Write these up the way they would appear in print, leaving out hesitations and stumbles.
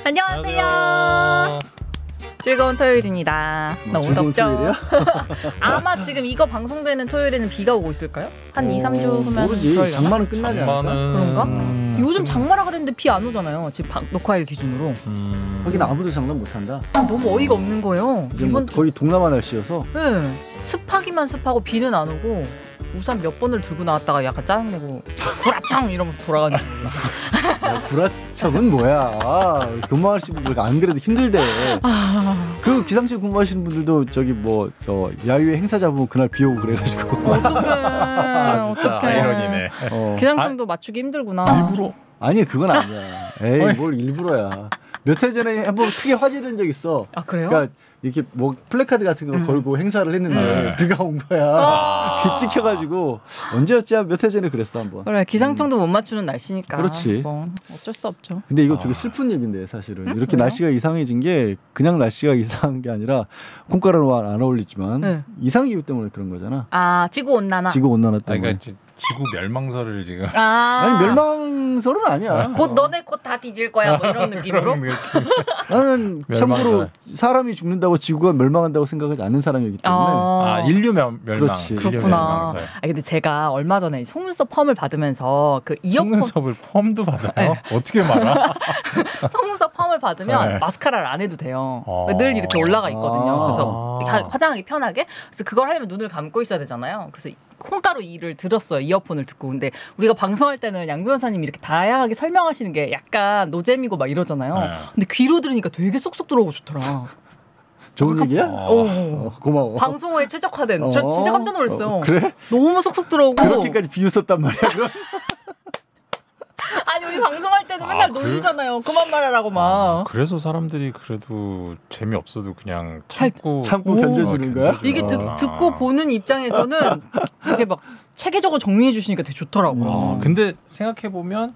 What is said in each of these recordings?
안녕하세요. 즐거운 토요일입니다. 너무 덥죠? 토요일이야? 아마 지금 이거 방송되는 토요일에는 비가 오고 있을까요? 한 2, 3주 후면 모르지. 장마는 끝나지 않을까? 그런가? 요즘 장마라 그랬는데 비 안 오잖아요. 지금 녹화일 기준으로. 거기는 아무도 장난 못한다. 너무 어이가 없는 거예요. 이번 거의 동남아 날씨여서. 네. 습하기만 습하고 비는 안 오고 우산 몇 번을 들고 나왔다가 약간 짜증내고 구라창 이러면서 돌아가는 구라창은 뭐야? 근무하시는 분들 안 그래도 힘들대. 그 기상청 근무하시는 분들도 저기 뭐 저 야유회 행사 잡으면 그날 비 오고 그래가지고. 어떡해. 아이러니네. 기상청도 맞추기 힘들구나. 일부러? 아니 그건 아니야. 에이 뭘 일부러야. 몇 해 전에 한번 크게 화제된 적 있어. 아 그래요? 그러니까 이렇게 뭐 플래카드 같은 걸 걸고 행사를 했는데 비가 온 거야. 비 찍혀가지고 언제였지? 몇 해 전에 그랬어 한번. 그래 기상청도 못 맞추는 날씨니까. 그렇지. 뭐 어쩔 수 없죠. 근데 이거 되게 슬픈 얘기인데 사실은 이렇게 날씨가 이상해진 게 그냥 날씨가 이상한 게 아니라 콩가루와 안 어울리지만 이상기후 때문에 그런 거잖아. 아 지구 온난화. 지구 온난화 때문에. 그러니까 지구 멸망설을 지금. 아니 멸망설은 아니야. 곧 너네 곧 다 뒤질 거야 뭐 이런 느낌으로. 나는 참고로 사람이 죽는다고 지구가 멸망한다고 생각하지 않는 사람이기 때문에. 인류 멸망. 그렇지. 그렇구나. 근데 제가 얼마 전에 속눈썹 펌을 받으면서 그 이어폰. 속눈썹을 펌도 받아요? 어떻게 말아? 속눈썹 펌을 받으면 마스카라를 안 해도 돼요. 늘 이렇게 올라가 있거든요. 그래서 화장하기 편하게. 그래서 그걸 하려면 눈을 감고 있어야 되잖아요. 그래서 콩가루 이를 들었어요. 이어폰을 듣고. 근데 우리가 방송할 때는 양 변호사님이 이렇게 다양하게 설명하시는 게 약간 노잼이고 막 이러잖아요. 근데 귀로 들으니까 되게 쏙쏙 들어오고 좋더라. 좋은 얘기야? 고마워. 방송에 최적화된. 저 진짜 깜짝 놀랐어요. 그래? 너무 쏙쏙 들어오고. 그렇게까지 비웃었단 말이야. 아니 우리 방송할 때는 맨날 놀리잖아요. 그만 말하라고 막. 그래서 사람들이 그래도 재미없어도 그냥 참고 견뎌주는 거야? 이게 듣고 보는 입장에서는 이렇게 막 체계적으로 정리해 주시니까 되게 좋더라고요. 근데 생각해 보면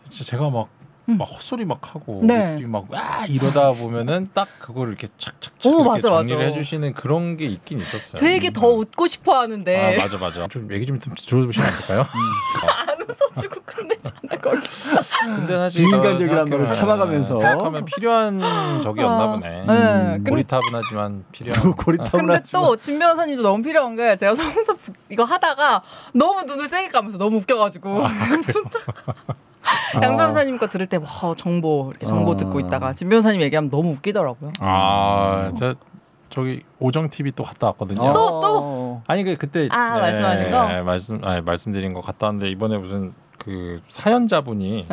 제가 막 헛소리 막 하고 둘이 막 이러다 보면은 딱 그걸 이렇게 착착착 이렇게 정리를 해주시는 그런 게 있긴 있었어요. 되게 더 웃고 싶어 하는데. 맞아. 좀 얘기 좀 들어보시면 안 될까요? 안 웃어주고 끝내잖아 거기. 근데 사실 비인간적이라는 걸 참아가면서 생각하면 필요한 적이었나 보네. 고리타분하지만 필요한. 근데 또 진 변호사님도 너무 필요한 게 제가 속눈썹 이거 하다가 너무 눈을 세게 감면서 너무 웃겨가지고. 양 변호사님 거 들을 때 정보 듣고 있다가 진 변호사님 얘기하면 너무 웃기더라고요. 저기 오정 TV 또 갔다 왔거든요. 또? 아니 그때 말씀하신 거? 말씀드린 거 갔다 왔는데 이번에 무슨 그 사연자분이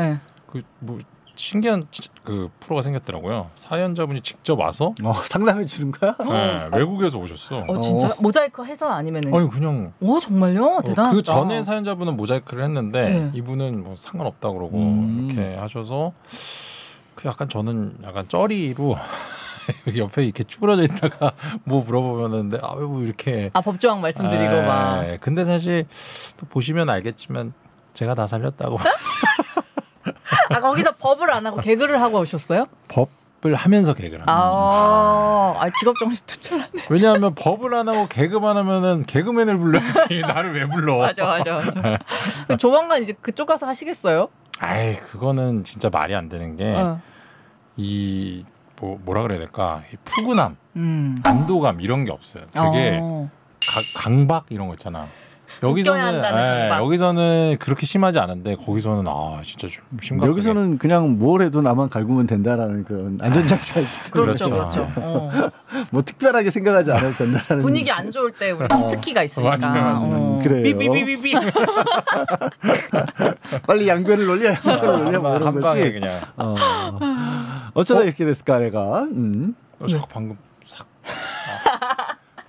그 뭐 신기한 그 프로가 생겼더라고요. 사연자분이 직접 와서 상담해 주는 거야? 네, 외국에서 오셨어. 진짜 모자이크 해서 아니면은? 아니 그냥. 정말요? 대단하시다. 그 전에 사연자분은 모자이크를 했는데 이분은 뭐 상관없다 그러고 이렇게 하셔서 그 약간 저는 약간 쩌리로 옆에 이렇게 쭈그러져 있다가 뭐 물어보면은 뭐 이렇게 법조항 말씀드리고 막. 근데 사실 또 보시면 알겠지만 제가 다 살렸다고. 거기서 법을 안 하고 개그를 하고 오셨어요? 법을 하면서 개그를 하는 거지. 직업 정신 투철하네. 왜냐하면 법을 안 하고 개그만 하면은 개그맨을 불러야지. 나를 왜 불러? 맞아. 조만간 이제 그쪽 가서 하시겠어요? 그거는 진짜 말이 안 되는 게 뭐라 그래야 될까? 이 푸근함, 안도감 이런 게 없어요. 되게 강박 이런 거 있잖아. 여기서는 그렇게 심하지 않은데 거기서는 진짜 좀 심각하게. 여기서는 그냥 뭘 해도 나만 갈구면 된다라는 그런 안전장치가 있기 때문에. 그렇죠. 뭐 특별하게 생각하지 않아도 된다라는. 분위기 안 좋을 때 우리 치트키가 있으니까. 맞아요. 그래요. 삐삐삐삐삐. 빨리 양변을 놀려 뭐 이런 거지. 그냥. 어쩌다 이렇게 됐을까 내가. 자꾸 방금 싹.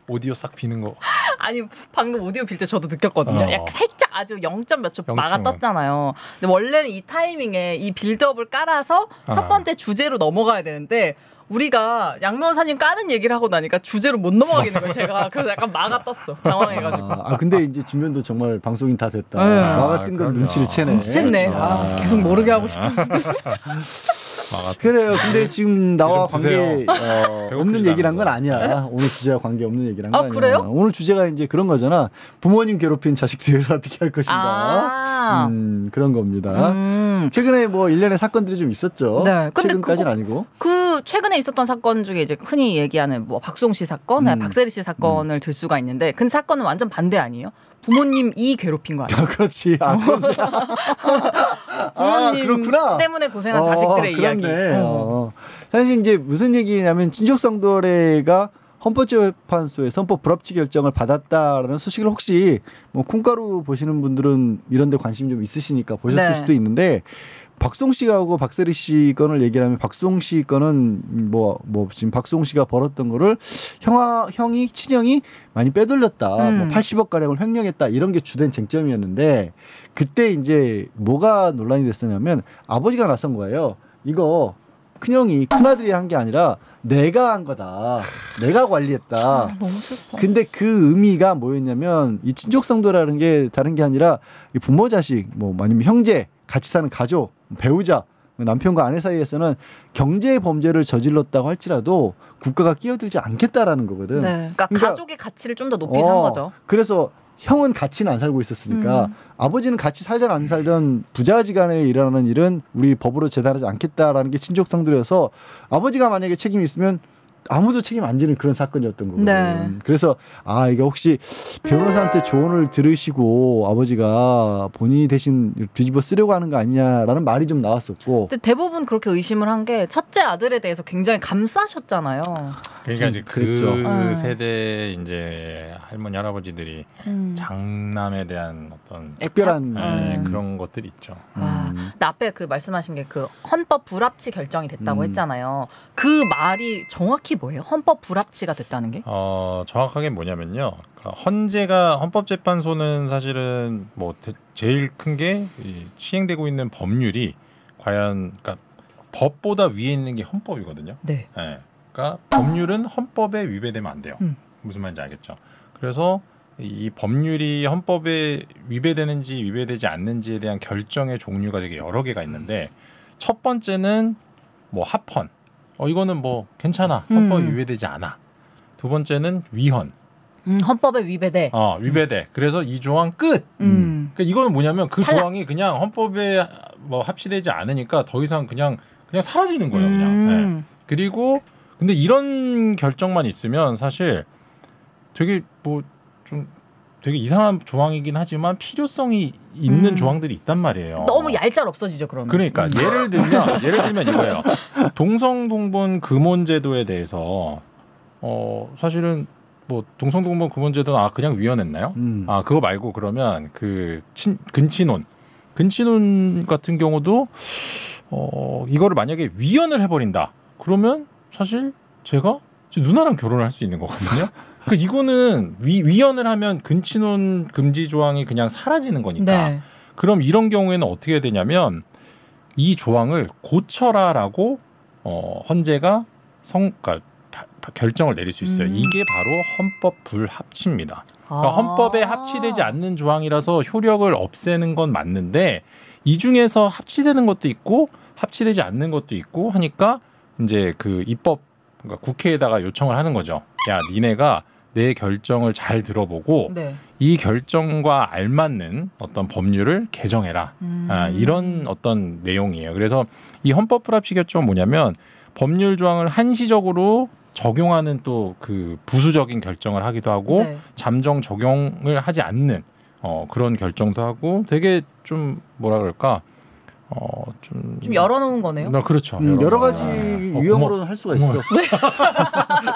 오디오 싹 비는 거. 아니 방금 오디오 빌 때 저도 느꼈거든요. 약간 살짝 아주 0점 몇 초 막아 떴잖아요. 근데 원래는 이 타이밍에 이 빌드업을 깔아서 첫 번째 주제로 넘어가야 되는데 우리가 양 변호사님 까는 얘기를 하고 나니까 주제로 못 넘어가겠는 거예요. 제가 그래서 약간 막아 떴어. 당황해가지고. 근데 이제 진면도 정말 방송인 다 됐다. 막아 뜬 걸 눈치를 채네. 눈치챘네. 계속 모르게 하고 싶었는데. 그래요. 근데 지금 나와 관계 없는 얘기를 한 건 아니야. 오늘 주제와 관계 없는 얘기를 한 거 아니야. 그래요? 오늘 주제가 이제 그런 거잖아. 부모님 괴롭힌 자식들을 어떻게 할 것인가. 그런 겁니다. 최근에 뭐 일련의 사건들이 좀 있었죠. 네. 근데 최근까지는 아니고. 그 최근에 있었던 사건 중에 이제 흔히 얘기하는 뭐 박수홍 씨 사건, 박세리 씨 사건을 들 수가 있는데 그 사건은 완전 반대 아니에요? 부모님 괴롭힌 거 아니에요? 그렇지. 부모님 그렇구나. 때문에 고생한 자식들의 이야기. 사실 이제 무슨 얘기냐면 친족상도례가 헌법재판소에서 헌법 불합치 결정을 받았다라는 소식을 혹시 뭐 콩가루 보시는 분들은 이런 데 관심이 좀 있으시니까 보셨을 수도 있는데 박수홍 씨하고 박세리 씨 건을 얘기하면 박수홍 씨 건은 뭐 지금 박수홍 씨가 벌었던 거를 친형이 많이 빼돌렸다. 뭐 80억 가량을 횡령했다. 이런 게 주된 쟁점이었는데 그때 이제 뭐가 논란이 됐었냐면 아버지가 나선 거예요. 이거 큰형이 큰아들이 한 게 아니라 내가 한 거다. 내가 관리했다. 너무 슬퍼. 근데 그 의미가 뭐였냐면 이 친족상도라는 게 다른 게 아니라 부모 자식 뭐 아니면 형제 같이 사는 가족 배우자 남편과 아내 사이에서는 경제 범죄를 저질렀다고 할지라도 국가가 끼어들지 않겠다라는 거거든. 네. 그러니까 가족의 가치를 좀 더 높이 산 거죠. 그래서 형은 같이는 안 살고 있었으니까 아버지는 같이 살든 안 살든 부자지간에 일어나는 일은 우리 법으로 제단하지 않겠다라는 게 친족상도여서 아버지가 만약에 책임이 있으면 아무도 책임 안 지는 그런 사건이었던 거거든요. 네. 그래서 이게 혹시 변호사한테 조언을 들으시고 아버지가 본인이 대신 뒤집어 쓰려고 하는 거 아니냐라는 말이 좀 나왔었고. 근데 대부분 그렇게 의심을 한 게 첫째 아들에 대해서 굉장히 감싸셨잖아요. 그러니까 이제 그 세대 이제 할머니 할아버지들이 장남에 대한 어떤 특별한 그런 것들이 있죠. 근데 앞에 그 말씀하신 게 그 헌법 불합치 결정이 됐다고 했잖아요. 그 말이 정확히 뭐예요? 헌법 불합치가 됐다는 게? 정확하게 뭐냐면요. 헌재가 헌법재판소는 사실은 뭐 제일 큰 게 시행되고 있는 법률이 과연 그러니까 법보다 위에 있는 게 헌법이거든요. 네. 그러니까 법률은 헌법에 위배되면 안 돼요. 무슨 말인지 알겠죠? 그래서 이 법률이 헌법에 위배되는지 위배되지 않는지에 대한 결정의 종류가 되게 여러 개가 있는데 첫 번째는 뭐 합헌. 이거는 뭐 괜찮아. 헌법에 위배되지 않아. 두 번째는 위헌. 헌법에 위배돼. 위배돼. 그래서 이 조항 끝. 그러니까 이거는 뭐냐면 그 조항이 그냥 헌법에 뭐 합치되지 않으니까 더 이상 그냥 사라지는 거예요. 그냥. 네. 그리고 근데 이런 결정만 있으면 사실 되게 뭐 좀 되게 이상한 조항이긴 하지만 필요성이 있는 조항들이 있단 말이에요. 너무 얄짤 없어지죠, 그러면. 그러니까 예를 들면 이거예요. 동성동본 금혼제도에 대해서 사실은 뭐 동성동본 금혼제도는 그냥 위헌했나요? 그거 말고 그러면 그 근친혼 같은 경우도 이거를 만약에 위헌을 해버린다. 그러면 사실 제가 누나랑 결혼을 할 수 있는 거거든요. 이거는 위헌을 하면 근친혼 금지 조항이 그냥 사라지는 거니까. 네. 그럼 이런 경우에는 어떻게 해야 되냐면 이 조항을 고쳐라라고 헌재가 그러니까 결정을 내릴 수 있어요. 이게 바로 헌법 불합치입니다. 그러니까 헌법에 합치되지 않는 조항이라서 효력을 없애는 건 맞는데 이 중에서 합치되는 것도 있고 합치되지 않는 것도 있고 하니까 이제 그 입법 그러니까 국회에다가 요청을 하는 거죠. 야, 니네가 내 결정을 잘 들어보고 이 결정과 알맞는 어떤 법률을 개정해라. 이런 어떤 내용이에요. 그래서 이 헌법 불합치 결정은 뭐냐면 법률 조항을 한시적으로 적용하는 또 그 부수적인 결정을 하기도 하고 잠정 적용을 하지 않는 그런 결정도 하고 되게 좀 뭐라 그럴까 좀 열어놓은 거네요. 그렇죠. 여러 가지 유형으로는 할 수가 있어.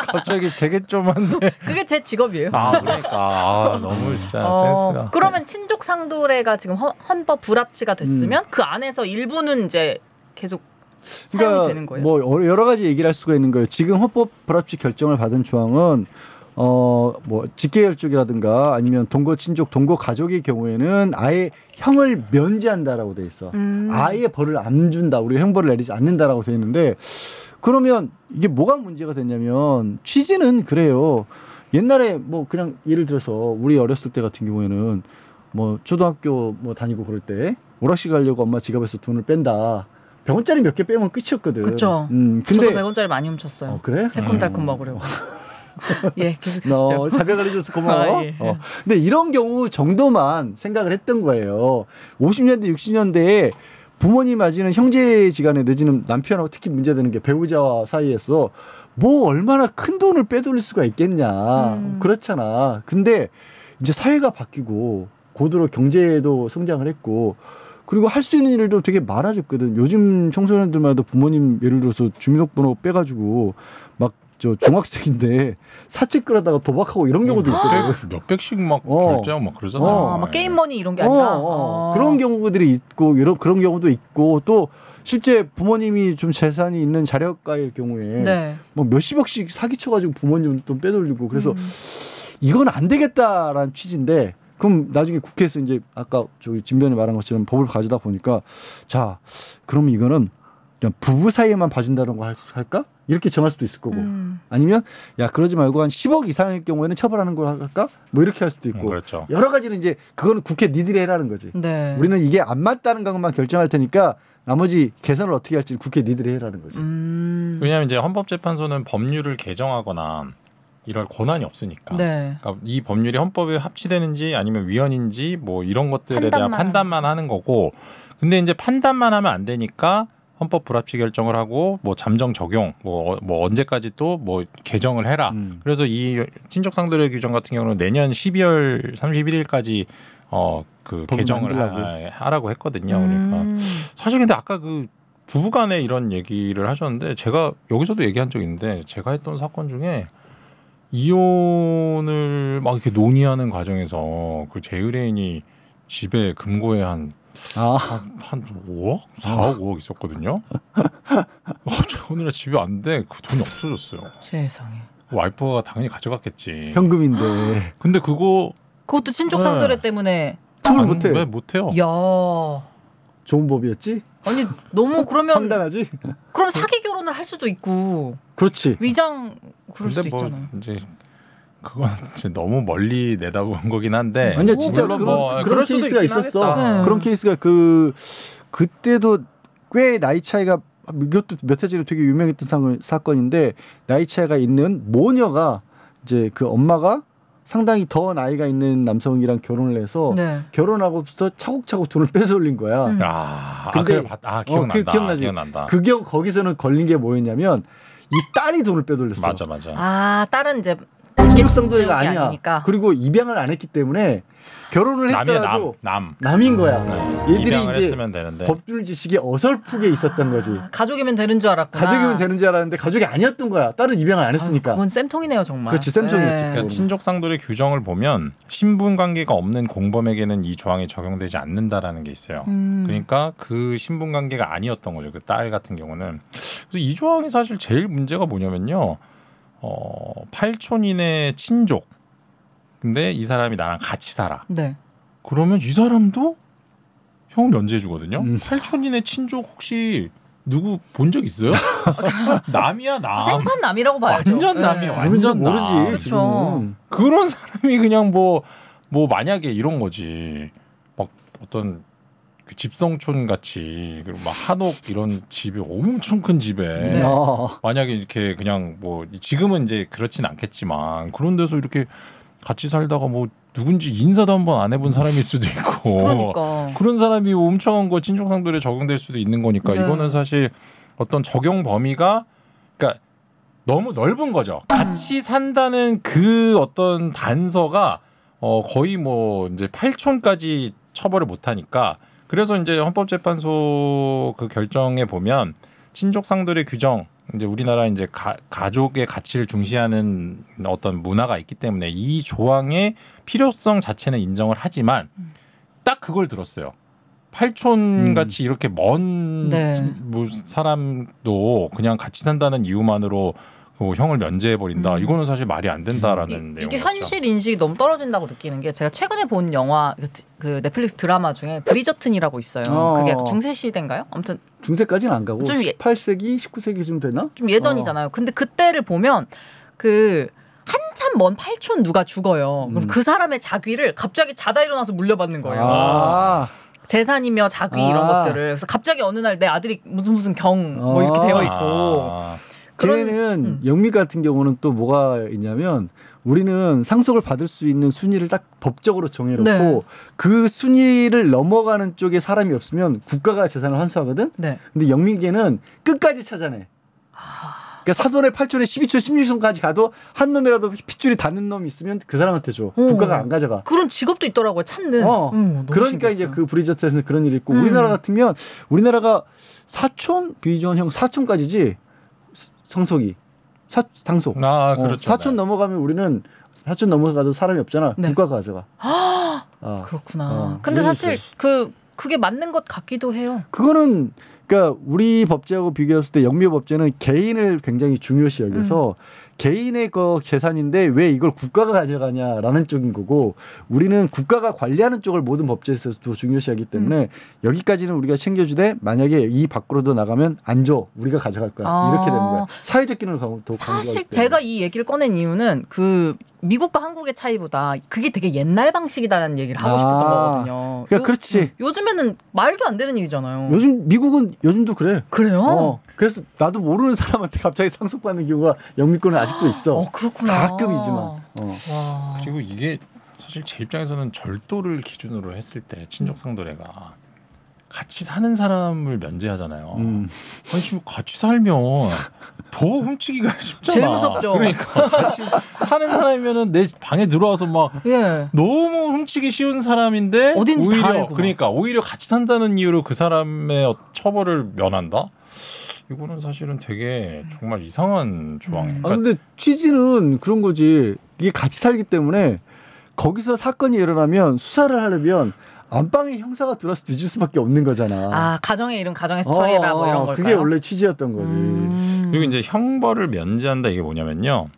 갑자기 되게 좀한데. 그게 제 직업이에요. 그러니까 너무 진짜 센스가. 그러면 친족상도례가 지금 헌법 불합치가 됐으면 그 안에서 일부는 이제 계속 사용이 되는 거예요. 뭐 여러 가지 얘기를 할 수가 있는 거예요. 지금 헌법 불합치 결정을 받은 조항은 뭐 직계혈족이라든가 아니면 동거 친족, 동거 가족의 경우에는 아예 형을 면제한다라고 돼 있어. 아예 벌을 안 준다. 우리가 형벌을 내리지 않는다라고 돼 있는데 그러면 이게 뭐가 문제가 됐냐면 취지는 그래요. 옛날에 뭐 그냥 예를 들어서 우리 어렸을 때 같은 경우에는 뭐 초등학교 뭐 다니고 그럴 때 오락실 가려고 엄마 지갑에서 돈을 뺀다. 100원짜리 몇 개 빼면 끝이었거든. 그렇죠. 근데 저도 100원짜리 많이 훔쳤어요. 그래? 새콤달콤 먹으려고. 예, 계속하시죠. 자백을 해줘서 고마워. 예. 근데 이런 경우 정도만 생각을 했던 거예요. 50년대, 60년대에 부모님 아지는 형제지간에 내지는 남편하고 특히 문제되는 게 배우자와 사이에서 뭐 얼마나 큰 돈을 빼돌릴 수가 있겠냐. 그렇잖아. 근데 이제 사회가 바뀌고 고도로 경제도 성장을 했고 그리고 할 수 있는 일도 되게 많아졌거든. 요즘 청소년들만 해도 부모님 예를 들어서 주민등록번호 빼가지고 막 저 중학생인데 사채 끌어다가 도박하고 이런 경우도 있거든. 몇백씩 막 결제하고 막 그러잖아요. 막 게임머니 이런 게 아니라 그런 경우들이 있고 그런 경우도 있고 또 실제 부모님이 좀 재산이 있는 자력가일 경우에 네. 뭐 몇십억씩 사기쳐가지고 부모님 돈 빼돌리고 그래서 이건 안 되겠다라는 취지인데 그럼 나중에 국회에서 이제 아까 저기 진변이 말한 것처럼 법을 가져다 보니까 자 그럼 이거는 그냥 부부 사이에만 봐준다는 거 할까? 이렇게 정할 수도 있을 거고 아니면 야 그러지 말고 한 10억 이상일 경우에는 처벌하는 걸 할까? 뭐 이렇게 할 수도 있고 그렇죠. 여러 가지는 이제 그거는 국회 니들이 해라는 거지. 네. 우리는 이게 안 맞다는 것만 결정할 테니까 나머지 개선을 어떻게 할지 국회 니들이 해라는 거지. 왜냐하면 이제 헌법재판소는 법률을 개정하거나 이럴 권한이 없으니까. 네. 그러니까 이 법률이 헌법에 합치되는지 아니면 위헌인지 뭐 이런 것들에 대한 판단만 하는 거고. 근데 이제 판단만 하면 안 되니까 헌법 불합치 결정을 하고 뭐 잠정 적용 뭐 언제까지 또 뭐 개정을 해라. 그래서 이 친족 상도례 규정 같은 경우는 내년 12월 31일까지 그 개정을 하라고 했거든요. 그러니까 사실 근데 아까 그 부부간에 이런 얘기를 하셨는데 제가 여기서도 얘기한 적이 있는데 제가 했던 사건 중에 이혼을 막 이렇게 논의하는 과정에서 그 제 의뢰인이 집에 금고에 한 5억? 4억, 5억 있었거든요. 오늘 집에 왔는데 그 돈이 없어졌어요. 세상에. 와이프가 당연히 가져갔겠지. 현금인데. 근데 그것도 친족 상도례 때문에. 못해. 왜 못해요? 야. 좋은 법이었지? 아니 너무 그러면 황당하지? 그럼 사기 결혼을 할 수도 있고. 그렇지. 위장 그럴 수도 뭐 있잖아요. 이제 그건 이제 너무 멀리 내다본 거긴 한데. 아니야 진짜 그런 케이스가 있었어. 네. 그런 케이스가 그때도 꽤 나이 차이가 이것도 몇 해 전에 되게 유명했던 사건인데 나이 차이가 있는 모녀가 이제 그 엄마가 상당히 더 나이가 있는 남성이랑 결혼을 해서 네. 결혼하고부터 차곡차곡 돈을 뺏어올린 거야. 근데 기억난다. 거기서는 걸린 게 뭐였냐면 이 딸이 돈을 빼돌렸어. 맞아. 딸은 이제 친족 상도례가 아니야. 아니니까. 그리고 입양을 안 했기 때문에 결혼을 했더라도 남인 거야. 얘들이 이제 했으면 되는데. 법률 지식이 어설프게 있었던 거지. 가족이면 되는 줄 알았구나. 가족이면 되는 줄 알았는데 가족이 아니었던 거야. 딸은 입양을 안 했으니까. 그건 쌤통이네요 정말. 그렇지 쌤통이었지. 그러니까 친족 상도례 규정을 보면 신분 관계가 없는 공범에게는 이 조항이 적용되지 않는다라는 게 있어요. 그러니까 그 신분 관계가 아니었던 거죠. 그 딸 같은 경우는. 그래서 이 조항이 사실 제일 문제가 뭐냐면요. 8촌인의 친족. 근데 이 사람이 나랑 같이 살아. 네. 그러면 이 사람도 형 면제해 주거든요. 8촌인의 친족 혹시 누구 본 적 있어요? 남이야 남. 생판 남이라고 봐야죠. 완전 남이야. 완전 모르지. 그렇죠. 그런 사람이 그냥 뭐 만약에 이런 거지. 막 어떤 그 집성촌 같이 그리고 막 한옥 이런 집이 엄청 큰 집에 네. 만약에 이렇게 그냥 뭐 지금은 이제 그렇진 않겠지만 그런 데서 이렇게 같이 살다가 뭐 누군지 인사도 한번 안 해본 사람일 수도 있고 그러니까. 그런 사람이 엄청난 거 친족 상도례 적용될 수도 있는 거니까 네. 이거는 사실 어떤 적용 범위가 그러니까 너무 넓은 거죠. 같이 산다는 그 어떤 단서가 거의 뭐 이제 8촌까지 처벌을 못 하니까 그래서 이제 헌법재판소 그 결정에 보면 친족 상도례 규정 이제 우리나라 이제 가족의 가치를 중시하는 어떤 문화가 있기 때문에 이 조항의 필요성 자체는 인정을 하지만 딱 그걸 들었어요. 8촌 같이 이렇게 먼 네. 뭐 사람도 그냥 같이 산다는 이유만으로 형을 면제해 버린다. 이거는 사실 말이 안 된다라는 내용. 이게 현실 인식이 너무 떨어진다고 느끼는 게 제가 최근에 본 영화 그 넷플릭스 드라마 중에 브리저튼이라고 있어요. 그게 중세 시대인가요? 아무튼 중세까지는 안 가고 좀 18세기, 19세기쯤 되나? 좀 예전이잖아요. 근데 그때를 보면 그 한참 먼 8촌 누가 죽어요. 그럼 그 사람의 자귀를 갑자기 자다 일어나서 물려받는 거예요. 재산이며 자귀 이런 것들을. 그래서 갑자기 어느 날 내 아들이 무슨 경 뭐 이렇게 되어 있고. 걔는 영미 같은 경우는 또 뭐가 있냐면 우리는 상속을 받을 수 있는 순위를 딱 법적으로 정해놓고 네. 그 순위를 넘어가는 쪽에 사람이 없으면 국가가 재산을 환수하거든. 네. 근데 영미계는 끝까지 찾아내. 그러니까 사돈의 8촌에 12촌, 16촌까지 가도 한 놈이라도 핏줄이 닿는 놈이 있으면 그 사람한테 줘. 국가가 안 가져가. 그런 직업도 있더라고요. 찾는. 그러니까 이제 그 브리저트에서는 그런 일이 있고 우리나라 같으면 우리나라가 사촌, 비전형 사촌까지지 상속이. 상속. 그렇죠. 사촌 네. 넘어가면 우리는 사촌 넘어가도 사람이 없잖아. 네. 국가가 가져가. 그렇구나. 근데 사실 그게 맞는 것 같기도 해요. 그거는 그러니까 우리 법제하고 비교했을 때 영미 법제는 개인을 굉장히 중요시 여겨서 개인의 그 재산인데 왜 이걸 국가가 가져가냐라는 쪽인 거고 우리는 국가가 관리하는 쪽을 모든 법제에서도 중요시 하기 때문에 여기까지는 우리가 챙겨주되 만약에 이 밖으로도 나가면 안 줘. 우리가 가져갈 거야. 이렇게 되는 거야. 사회적 기능을 더 강조하기 때문에. 사실 제가 이 얘기를 꺼낸 이유는 그 미국과 한국의 차이보다 그게 되게 옛날 방식이다라는 얘기를 하고 싶었던 거거든요. 그러니까 그렇지. 요즘에는 말도 안 되는 일이잖아요. 미국은 요즘도 그래. 그래요? 그래서 나도 모르는 사람한테 갑자기 상속받는 경우가 영미권은 아직도 있어. 그렇구나. 가끔이지만. 그리고 이게 사실 제 입장에서는 절도를 기준으로 했을 때 친족상도례가 같이 사는 사람을 면제하잖아요. 아니 지금 같이 살면 더 훔치기가 쉽잖아. 제일 무섭죠. 그러니까 같이 사는 사람이면은 내 방에 들어와서 막 너무 훔치기 쉬운 사람인데 어딘지 다 알고 그러니까 오히려 같이 산다는 이유로 그 사람의 처벌을 면한다. 이거는 사실은 되게 정말 이상한 조항이에요. 그러니까 근데 취지는 그런 거지. 이게 같이 살기 때문에 거기서 사건이 일어나면 수사를 하려면 안방에 형사가 들어와서 뒤질 수밖에 없는 거잖아. 가정의 일은 가정에서 처리해라 뭐 이런 걸까요? 그게 원래 취지였던 거지. 그리고 이제 형벌을 면제한다 이게 뭐냐면요.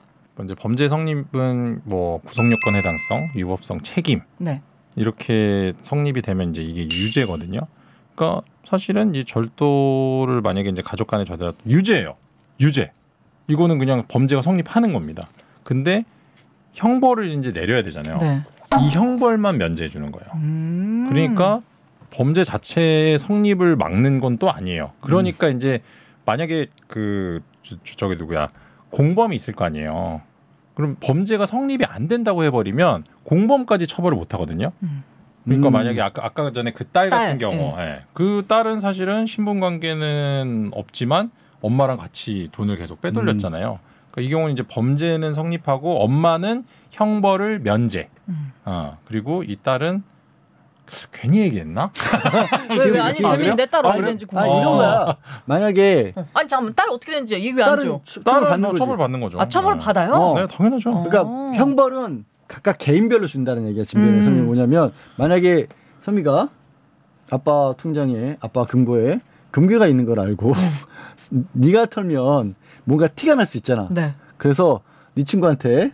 이제 범죄 성립은 뭐 구속요건 해당성, 위법성, 책임 이렇게 성립이 되면 이제 이게 유죄거든요. 그러니까 사실은 이 절도를 만약에 이제 가족 간에 저지르다 유죄예요. 유죄. 이거는 그냥 범죄가 성립하는 겁니다. 근데 형벌을 이제 내려야 되잖아요. 이 형벌만 면제해 주는 거예요. 그러니까 범죄 자체의 성립을 막는 건 또 아니에요. 그러니까 이제 만약에 저기 누구야 공범이 있을 거 아니에요. 그럼 범죄가 성립이 안 된다고 해버리면 공범까지 처벌을 못 하거든요. 그러니까 만약에 아까 전에 그 딸 같은 경우, 그 딸은 사실은 신분 관계는 없지만 엄마랑 같이 돈을 계속 빼돌렸잖아요. 그러니까 이 경우는 이제 범죄는 성립하고 엄마는 형벌을 면제. 그리고 이 딸은 괜히 얘기했나? 아니 재밌는 내 딸 어떻게 되는지 궁금해. 이런 거야. 만약에 아니 잠깐만 딸 어떻게 되는지 얘기 왜 안 줘? 딸은 처벌 받는 거죠. 처벌 받아요? 네, 당연하죠. 그러니까 형벌은 각각 개인별로 준다는 얘기야. 지금 선생님 뭐냐면 만약에 선미가 아빠 통장에 아빠 금고에 금괴가 있는 걸 알고 네가 털면 뭔가 티가 날 수 있잖아. 그래서 네 친구한테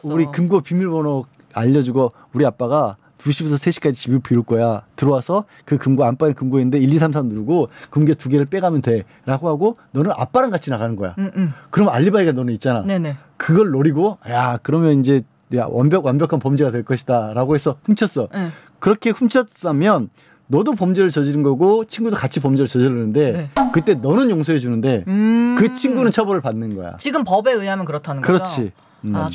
우리 금고 비밀번호 알려주고 우리 아빠가 2시부터 3시까지 집을 비울 거야. 들어와서 그 금고 안방에 금고인데 1, 2, 3, 4 누르고 금괴 2개를 빼가면 돼. 라고 하고 너는 아빠랑 같이 나가는 거야. 그럼 알리바이가 너는 있잖아. 그걸 노리고 그러면 이제 완벽한 범죄가 될 것이다. 라고 해서 훔쳤어. 그렇게 훔쳤으면 너도 범죄를 저지른 거고 친구도 같이 범죄를 저지르는데 그때 너는 용서해 주는데 그 친구는 처벌을 받는 거야. 지금 법에 의하면 그렇다는 거죠. 그렇지.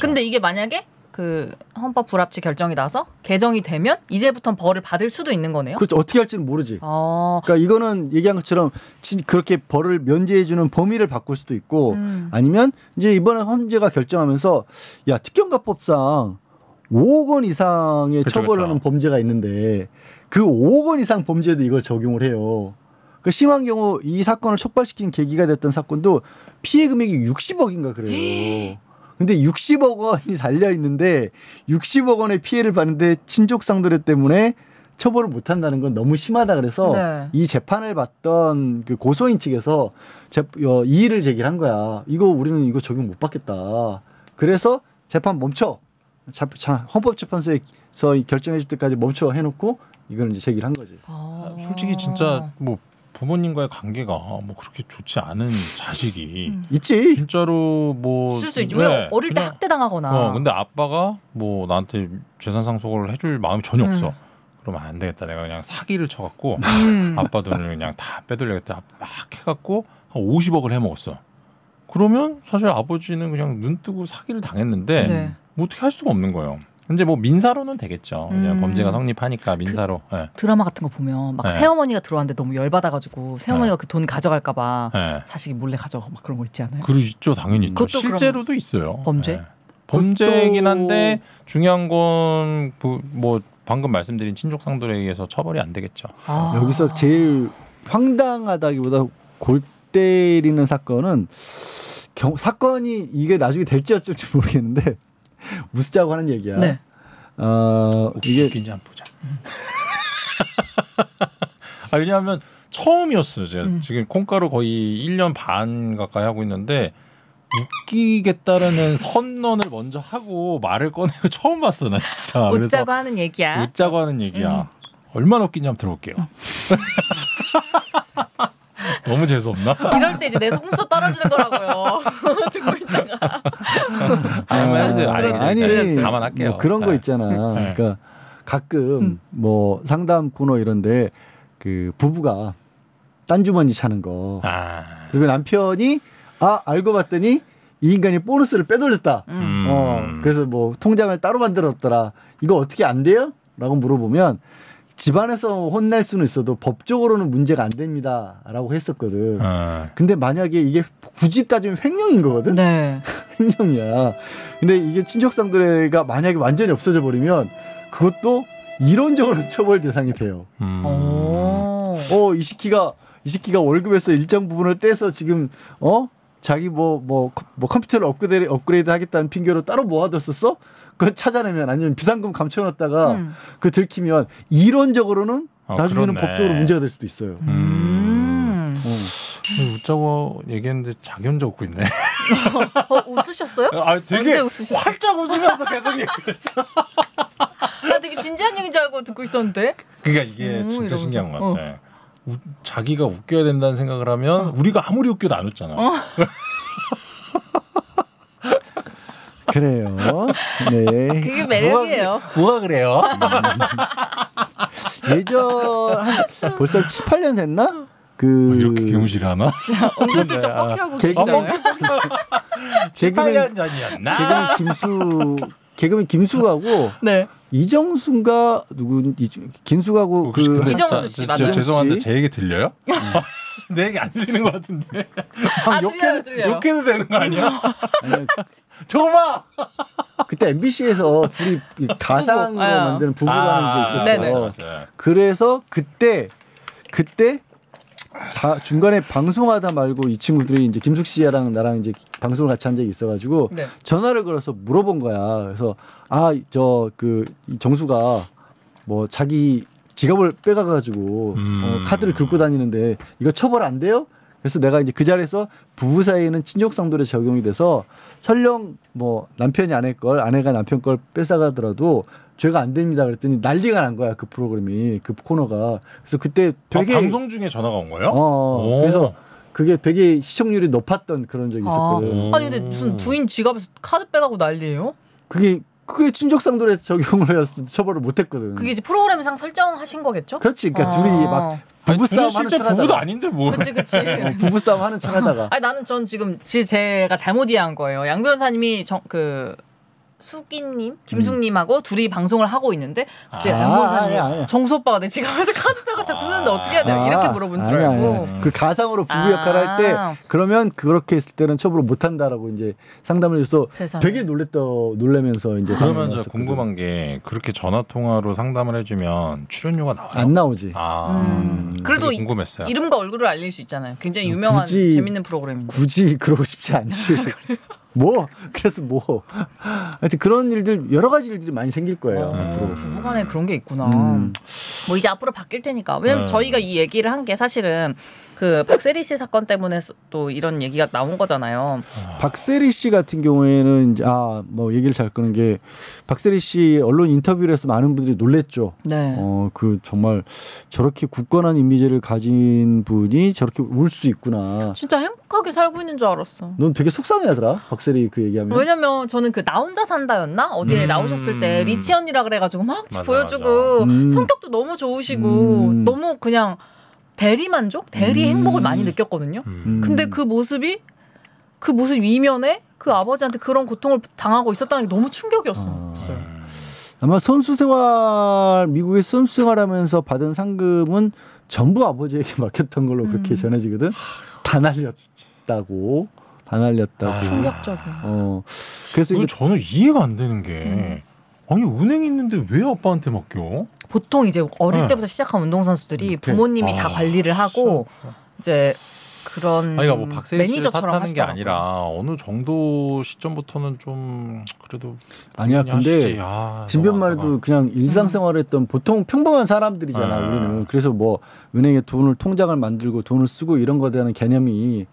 근데 이게 만약에 그 헌법 불합치 결정이 나서 개정이 되면 이제부터는 벌을 받을 수도 있는 거네요. 그렇죠. 어떻게 할지는 모르지. 그러니까 이거는 얘기한 것처럼 그렇게 벌을 면제해 주는 범위를 바꿀 수도 있고 아니면 이제 이번에 헌재가 결정하면서 특경가법상 5억 원 이상의 처벌을 하는 범죄가 있는데 그 5억 원 이상 범죄도 이걸 적용을 해요. 그 심한 경우 이 사건을 촉발시킨 계기가 됐던 사건도 피해 금액이 60억인가 그래요. 근데 60억 원이 달려 있는데 60억 원의 피해를 받는데 친족상도례 때문에 처벌을 못 한다는 건 너무 심하다 그래서 이 재판을 받던 그 고소인 측에서 이의를 제기한 거야. 우리는 이거 적용 못 받겠다. 그래서 재판 멈춰. 헌법재판소에서 결정해 줄 때까지 멈춰 해놓고 이걸 이제 제기를 한 거지. 솔직히 진짜 뭐 부모님과의 관계가 뭐 그렇게 좋지 않은 자식이 있지. 진짜로 뭐 있을 수 있지. 왜 어릴 때 학대당하거나. 근데 아빠가 뭐 나한테 재산 상속을 해줄 마음이 전혀 없어. 그러면 안 되겠다. 내가 그냥 사기를 쳐갖고 아빠 돈을 그냥 다 빼돌려야겠다. 막 해갖고 한 50억을 해먹었어. 그러면 사실 아버지는 그냥 눈 뜨고 사기를 당했는데 네. 뭐 어떻게 할 수가 없는 거예요. 근데 뭐 민사로는 되겠죠. 그냥 범죄가 성립하니까 민사로. 네. 드라마 같은 거 보면 막 네. 새어머니가 들어왔는데 너무 열받아가지고 새어머니가 그 돈 가져갈까봐 네. 자식이 몰래 가져가 막 그런 거 있지 않아요? 그리고 있죠. 당연히 있죠. 그것도 실제로도 있어요. 범죄? 네. 범죄이긴 한데 중요한 건 뭐 방금 말씀드린 친족상돌에 의해서 처벌이 안 되겠죠. 여기서 제일 황당하다기보다 골 때리는 사건은 사건이 이게 나중에 될지 어쩔지 모르겠는데 웃자고 하는 얘기야. 네. 이게 웃긴지 한번 보자. 왜냐하면 처음이었어요. 제가 지금 콩가루 거의 1년 반 가까이 하고 있는데 웃기겠다라는 선언을 먼저 하고 말을 꺼내고 처음 봤어. 나 진짜. 웃자고 하는 얘기야. 웃자고 하는 얘기야. 얼마나 웃긴지 한번 들어볼게요. 너무 재수없나? 이럴 때 이제 내 속눈썹 떨어지는 거라고요. 듣고 있다가. 아니 감안할게요. 뭐 그런 거 있잖아. 그러니까 가끔 뭐 상담 코너 이런데 그 부부가 딴 주머니 차는 거. 그리고 남편이 알고 봤더니 이 인간이 보너스를 빼돌렸다. 그래서 뭐 통장을 따로 만들었더라. 이거 어떻게 안 돼요? 라고 물어보면 집안에서 혼날 수는 있어도 법적으로는 문제가 안 됩니다라고 했었거든. 근데 만약에 이게 굳이 따지면 횡령인 거거든. 네. 횡령이야. 근데 이게 친족상도례가 만약에 완전히 없어져 버리면 그것도 이론적으로 처벌 대상이 돼요. 이 시키가 월급에서 일정 부분을 떼서 지금 자기 뭐 컴퓨터를 업그레이드 하겠다는 핑계로 따로 모아뒀었어? 그거 찾아내면 아니면 비상금 감춰놨다가 그 들키면 이론적으로는 나중에는 그렇네. 법적으로 문제가 될 수도 있어요. 웃자고 얘기했는데 자기 혼자 웃고 있네. 웃으셨어요? 되게 언제 웃으셨어요? 활짝 웃으면서 계속 얘기했어. 나 되게 진지한 얘기인 줄 알고 듣고 있었는데. 그러니까 이게 진짜 이러면서. 신기한 것 같아. 자기가 웃겨야 된다는 생각을 하면 우리가 아무리 웃겨도 안 웃잖아. 그래요. 네. 그게 매력이에요. 뭐가 그래요? 예전 벌써 7, 8년 됐나? 이렇게 개무시를 하나? 은근슬쩍 뻑하고 계시잖아요. 개그맨 8년 전이었나? 개그맨 김수하고 네. 이정수인가 김수하고 이정수 씨 맞아요. 죄송한데 제 얘기 들려요? 내 얘기 안 들리는 것 같은데. 들려요. 욕해도 되는 거 아니야? 저거 봐. 그때 MBC에서 둘이 가상으로 만드는 부부라는 게 있었어요. 네네. 그래서 그때 중간에 방송하다 말고 이 친구들이 이제 김숙 씨랑 나랑 이제 방송을 같이 한 적이 있어가지고 네. 전화를 걸어서 물어본 거야. 그래서 이 정수가 뭐 자기 지갑을 빼가가지고 카드를 긁고 다니는데 이거 처벌 안 돼요? 그래서 내가 이제 그 자리에서 부부 사이에는 친족상도례 적용이 돼서 설령 뭐 남편이 아내 걸 아내가 남편 걸 뺏어가더라도 죄가 안 됩니다. 그랬더니 난리가 난 거야. 그 프로그램이 그 코너가. 그래서 그때 되게 방송 중에 전화가 온 거예요? 그래서 그게 되게 시청률이 높았던 그런 적이 있었거든. 아니 근데 무슨 부인 지갑에서 카드 빼가고 난리예요? 그게 친족상도례 적용을 해서 처벌을 못했거든. 그게 이제 프로그램상 설정하신 거겠죠? 그렇지. 그러니까 둘이 막 부부싸움 하는 실제 척하다가. 부부도 아닌데 뭐. 그치. 부부싸움 하는 척하다가. 아니 전 지금 제가 잘못 이해한 거예요. 양 변호사님이 수기님, 김숙님하고 둘이 방송을 하고 있는데 갑자기 양 변호사님 정수 오빠가 내 지갑에서 카드 빼고 자꾸 쓰는데 어떻게 해야 돼요? 이렇게 물어본 줄 알고. 그 가상으로 부부 역할을 할 때 그러면 그렇게 했을 때는 처벌을 못한다라고 이제 상담을 해서 세상에. 되게 놀라면서 이제 그러면 저 궁금한 게 그렇게 전화 통화로 상담을 해주면 출연료가 나와요? 안 나오지. 그래도 궁금했어요. 이름과 얼굴을 알릴 수 있잖아요. 굉장히 유명한 재밌는 프로그램인데. 굳이 그러고 싶지 않지. 그래서 하여튼 그런 일들 여러 가지 일들이 많이 생길 거예요. 부부간에 그런 게 있구나. 뭐 이제 앞으로 바뀔 테니까. 왜냐면 저희가 이 얘기를 한 게 사실은 그 박세리 씨 사건 때문에 또 이런 얘기가 나온 거잖아요. 박세리 씨 같은 경우에는 이제 얘기를 잘 끄는 게 박세리 씨 언론 인터뷰를 해서 많은 분들이 놀랬죠. 네. 그 정말 저렇게 굳건한 이미지를 가진 분이 저렇게 울 수 있구나. 진짜 행복하게 살고 있는 줄 알았어. 넌 되게 속상해하더라 박세리 그 얘기하면. 왜냐면 저는 그 나 혼자 산다였나 어디에 나오셨을 때 리치 언니라 그래가지고 막 보여주고 성격도 너무 좋으시고 너무 그냥 대리 행복을 많이 느꼈거든요. 근데 그 모습이 그 모습 이면에 그 아버지한테 그런 고통을 당하고 있었다는 게 너무 충격이었어요. 아마 선수 생활 미국의 선수 생활하면서 받은 상금은 전부 아버지에게 맡겼던 걸로 그렇게 전해지거든. 다 날렸다고. 충격적이에요. 그래서 이제 저는 이해가 안 되는 게 아니 은행이 있는데 왜 아빠한테 맡겨? 보통 이제 어릴 때부터 시작한 운동선수들이 부모님이 다 관리를 하고 이제 그런 아니, 뭐 박세리 씨를 탓하는 게 하시더라고요. 아니라 어느 정도 시점부터는 좀 그래도 아니야. 근데 진변만 해도 그냥 일상생활을 했던 보통 평범한 사람들이잖아. 우리는. 그래서 뭐 은행에 통장을 만들고 돈을 쓰고 이런 거에 대한 개념이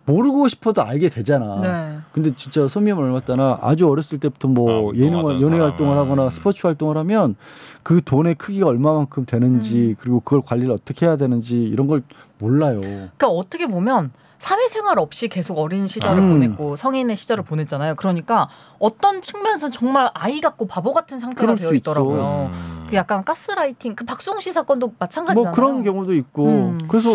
모르고 싶어도 알게 되잖아. 네. 근데 진짜 소미엠 얼마따나 아주 어렸을 때부터 뭐 연예 활동을 하거나 스포츠 활동을 하면 그 돈의 크기가 얼마만큼 되는지 그리고 그걸 관리를 어떻게 해야 되는지 이런 걸 몰라요. 그러니까 어떻게 보면 사회생활 없이 계속 어린 시절을 보냈고 성인의 시절을 보냈잖아요. 그러니까 어떤 측면에서는 정말 아이 같고 바보 같은 상태가 되어 있더라고요. 그 약간 가스라이팅, 그 박수홍 씨 사건도 마찬가지잖아요. 뭐 그런 경우도 있고. 그래서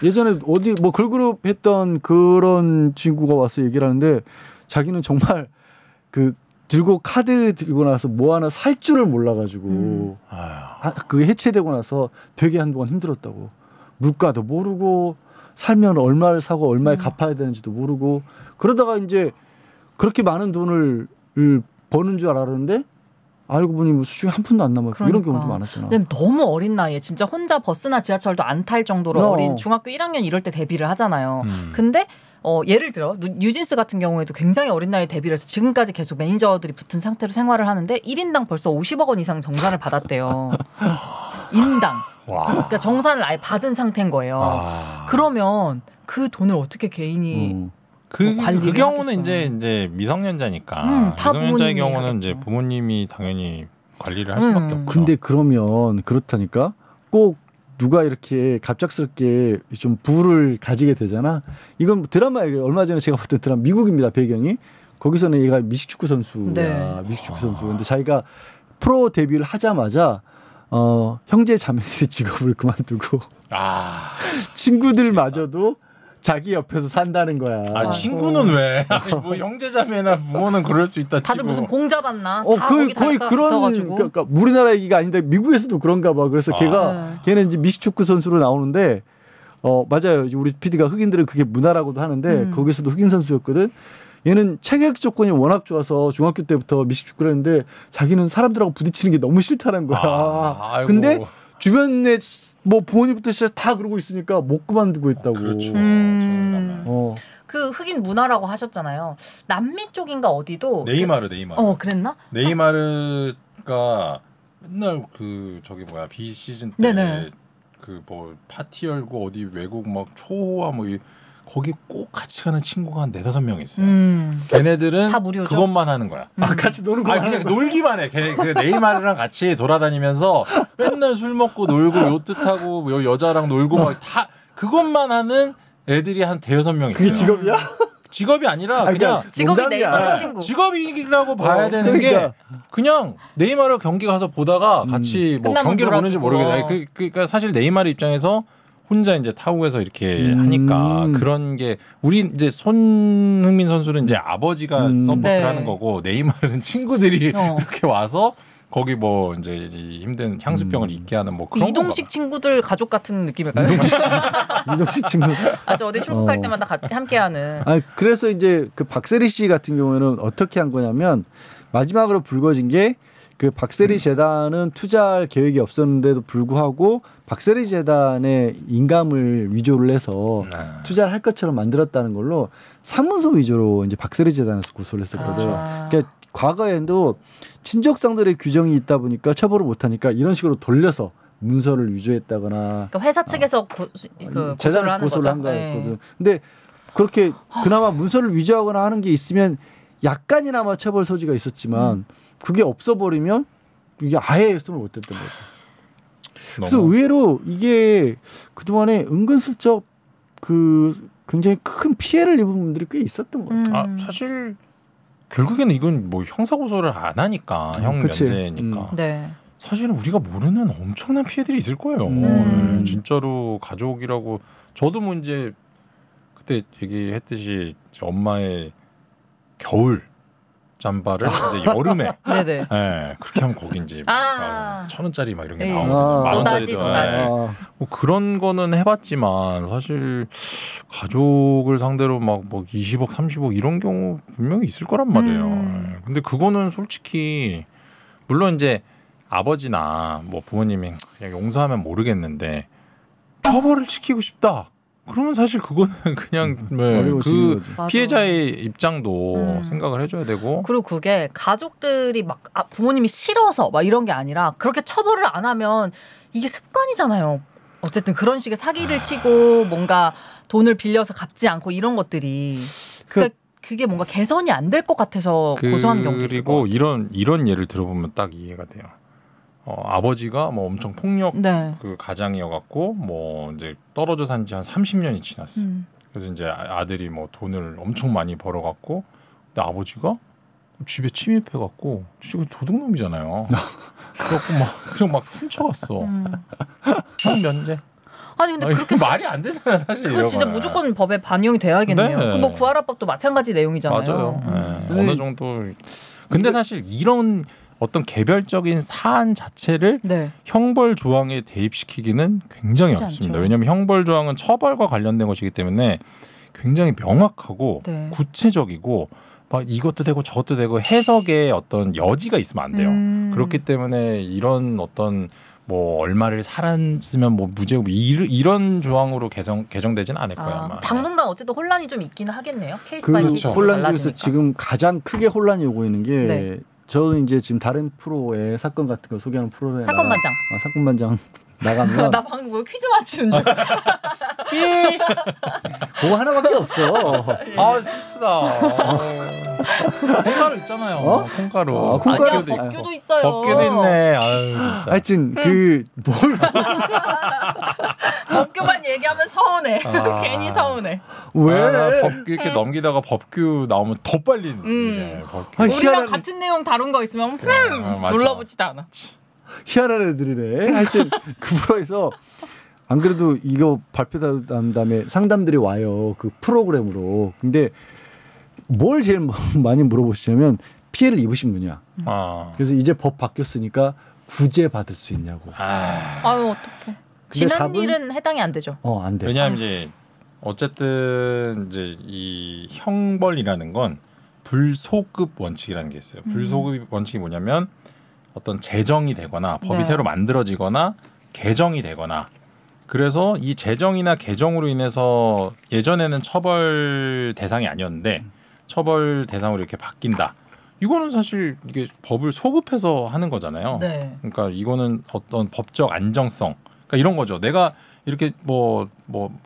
예전에 어디 뭐 걸그룹 했던 그런 친구가 와서 얘기를 하는데 자기는 정말 그 들고 카드 들고 나서 뭐 하나 살 줄을 몰라가지고 그게 해체되고 나서 되게 한동안 힘들었다고. 물가도 모르고 살면 얼마를 사고 얼마에 갚아야 되는지도 모르고 그러다가 이제 그렇게 많은 돈을 버는 줄 알았는데 알고 보니 뭐 수중에 한 푼도 안 남았고 그러니까. 이런 경우도 많았잖아. 너무 어린 나이에 진짜 혼자 버스나 지하철도 안 탈 정도로 어린 중학교 1학년 이럴 때 데뷔를 하잖아요. 근데 예를 들어 뉴진스 같은 경우에도 굉장히 어린 나이에 데뷔를 해서 지금까지 계속 매니저들이 붙은 상태로 생활을 하는데 1인당 벌써 50억 원 이상 정산을 받았대요. 인당. 그러니까 정산을 아예 받은 상태인 거예요. 그러면 그 돈을 어떻게 개인이 그 경우는 하겠어요. 이제 미성년자니까 미성년자의 경우는 이제 부모님이 당연히 관리를 할 수밖에 없죠. 근데 그러면 그렇다니까 꼭 누가 이렇게 갑작스럽게 좀 부를 가지게 되잖아. 이건 드라마에 얼마 전에 제가 봤던 드라마 미국입니다. 배경이. 거기서는 얘가 미식축구 선수야. 네. 미식축구 선수. 근데 자기가 프로 데뷔를 하자마자 형제 자매들이 직업을 그만두고 친구들마저도 자기 옆에서 산다는 거야. 친구는 왜? 뭐 형제자매나 부모는 그럴 수 있다 치고. 다들 무슨 공 잡았나? 거의 그런 그러니까 우리나라 얘기가 아닌데 미국에서도 그런가 봐. 그래서 걔는 이제 미식축구 선수로 나오는데 맞아요. 우리 PD가 흑인들은 그게 문화라고도 하는데 거기서도 흑인 선수였거든. 얘는 체격 조건이 워낙 좋아서 중학교 때부터 미식축구를 했는데 자기는 사람들하고 부딪히는 게 너무 싫다는 거야. 근데 주변에 뭐 부모님부터 시작 다 그러고 있으니까 못 그만두고 있다고. 그렇죠. 그 흑인 문화라고 하셨잖아요. 남미 쪽인가 어디도 네이마르. 그랬나? 네이마르가 맨날 그 저기 뭐야 비시즌 때 그 뭐 파티 열고 어디 외국 막 초호화 뭐 거기 꼭 같이 가는 친구가 한 4-5명 있어요. 걔네들은 다 무료죠? 그것만 하는 거야. 같이 노는 거야. 그냥 놀기만 해. 그 네이마르랑 같이 돌아다니면서 맨날 술 먹고 놀고 요트 타고 뭐 여자랑 놀고 막 다 그것만 하는 애들이 한 5-6명 있어요. 그게 직업이야? 직업이 아니라 그냥 직업이 네이마르 친구. 직업이라고 봐야 되는 게 그냥 네이마르 경기 가서 보다가 같이 뭐 경기를 보는지 모르겠어요. 그러니까 사실 네이마르 입장에서 혼자 이제 타국에서 이렇게 하니까 그런 게 우리 이제 손흥민 선수는 이제 아버지가 서포트를 하는 거고 네이마르는 친구들이 이렇게 와서 거기 뭐 이제 힘든 향수병을 잊게 하는 뭐 그런 이동식 친구들 가족 같은 느낌일까요? 이동식 친구. 아주 어디 출국할 때마다 함께하는. 그래서 이제 그 박세리 씨 같은 경우에는 어떻게 한 거냐면 마지막으로 불거진 게 그 박세리 재단은 투자할 계획이 없었는데도 불구하고 박세리 재단의 인감을 위조를 해서 투자를 할 것처럼 만들었다는 걸로 상문서 위조로 이제 박세리 재단에서 고소를 했었거든. 그러니까 과거에도 친족상들의 규정이 있다 보니까 처벌을 못하니까 이런 식으로 돌려서 문서를 위조했다거나. 그러니까 회사 측에서 재단에서 고소를 한 거였거든. 근데 그렇게 그나마 문서를 위조하거나 하는 게 있으면 약간이나마 처벌 소지가 있었지만 그게 없어버리면 이게 아예 손을 못 댔던 거죠. 그래서 의외로 이게 그동안에 은근슬쩍 그 굉장히 큰 피해를 입은 분들이 꽤 있었던 거예요. 사실 결국에는 이건 뭐 형사고소를 안 하니까 형 면제니까 사실은 우리가 모르는 엄청난 피해들이 있을 거예요. 진짜로 가족이라고 저도 뭐 이제 그때 얘기했듯이 엄마의 겨울 잠바를 이제 여름에 네네. 네, 그렇게 하면 거기 이제 1,000원짜리 막 이런 게 나오거든요. 만원짜리도 뭐 그런 거는 해봤지만 사실 가족을 상대로 막 뭐 20억, 30억 이런 경우 분명히 있을 거란 말이에요. 근데 그거는 솔직히 물론 이제 아버지나 뭐 부모님이 그냥 용서하면 모르겠는데 처벌을 지키고 싶다. 그러면 사실 그거는 그냥 그 피해자의 입장도 생각을 해줘야 되고. 그리고 그게 가족들이 막 부모님이 싫어서 막 이런 게 아니라 그렇게 처벌을 안 하면 이게 습관이잖아요. 어쨌든 그런 식의 사기를 치고 뭔가 돈을 빌려서 갚지 않고 이런 것들이 그게 뭔가 개선이 안 될 것 같아서 고소하는 경우도 있을 것 같아요. 그리고 이런 예를 들어보면 딱 이해가 돼요. 아버지가 뭐 엄청 폭력 그 가장이어갖고 뭐 이제 떨어져 산 지 한 30년이 지났어. 그래서 이제 아들이 뭐 돈을 엄청 많이 벌어갖고, 근데 아버지가 집에 침입해갖고 진짜 도둑놈이잖아요. 그래갖고 막 훔쳐갔어. 형 면제. 아니 근데 그렇게 말이 안 되잖아 사실. 그거 진짜 무조건 법에 반영이 돼야겠네요. 네. 뭐 구하라법도 마찬가지 내용이잖아요. 맞아요. 어느 정도. 근데 사실 이런 어떤 개별적인 사안 자체를 형벌 조항에 대입시키기는 굉장히 어렵습니다. 왜냐하면 형벌 조항은 처벌과 관련된 것이기 때문에 굉장히 명확하고 구체적이고 막 이것도 되고 저것도 되고 해석에 어떤 여지가 있으면 안 돼요. 그렇기 때문에 이런 어떤 뭐 얼마를 살았으면 뭐 무죄고 이런 조항으로 개정되지는 않을 거예요. 아마. 당분간 어쨌든 혼란이 좀 있기는 하겠네요. 케이스 바이 케이스 혼란 중에서 지금 가장 크게 혼란이 오고 있는 게 저는 이제 지금 다른 프로의 사건 같은 거 소개하는 프로에 사건 반장. 사건 반장 나가면 나 방금 뭐 퀴즈 맞추는 줄. 그거 하나밖에 없어. 아 슬프다. 콩가루 있잖아요. 콩가루. 콩가루도 법규도 있어요. 법규도 있네. 아유, 하여튼 법규만 얘기하면 서운해. 괜히 서운해. 왜? 법규 이렇게 넘기다가 법규 나오면 더 빨리. 법규. 우리랑 같은 내용 다룬 거 있으면 눌러보지도 않아. 희한한 애들이네. 하여튼 그 프로에서 안 그래도 이거 발표한 다음에 상담들이 와요. 그 프로그램으로. 근데 뭘 제일 많이 물어보시냐면 피해를 입으신 분이야. 그래서 이제 법 바뀌었으니까 구제 받을 수 있냐고. 아유 어떡해. 지난 일은 해당이 안 되죠. 안 돼. 왜냐하면 이제 어쨌든 이제 이 형벌이라는 건 불소급 원칙이라는 게 있어요. 불소급 원칙이 뭐냐면 어떤 제정이 되거나 법이 새로 만들어지거나 개정이 되거나 그래서 이 제정이나 개정으로 인해서 예전에는 처벌 대상이 아니었는데 처벌 대상으로 이렇게 바뀐다. 이거는 사실 이게 법을 소급해서 하는 거잖아요. 그러니까 이거는 어떤 법적 안정성, 그러니까 이런 거죠. 내가 이렇게 뭐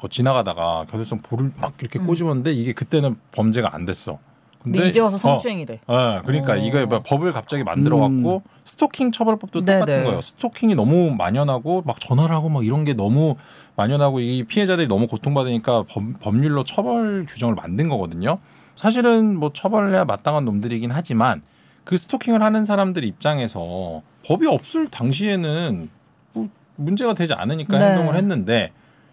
지나가다가 교통성 볼을 막 이렇게 꼬집었는데 이게 그때는 범죄가 안 됐어. 근데 이제 와서 성추행이 돼. 그러니까 이거 법을 갑자기 만들어갖고 스토킹 처벌법도 똑같은 거예요. 스토킹이 너무 만연하고 막 전화를 하고 막 이런 게 너무 만연하고 이 피해자들이 너무 고통받으니까 법률로 처벌 규정을 만든 거거든요. 사실은 뭐 처벌해야 마땅한 놈들이긴 하지만 그 스토킹을 하는 사람들 입장에서 법이 없을 당시에는 뭐 문제가 되지 않으니까 행동을 했는데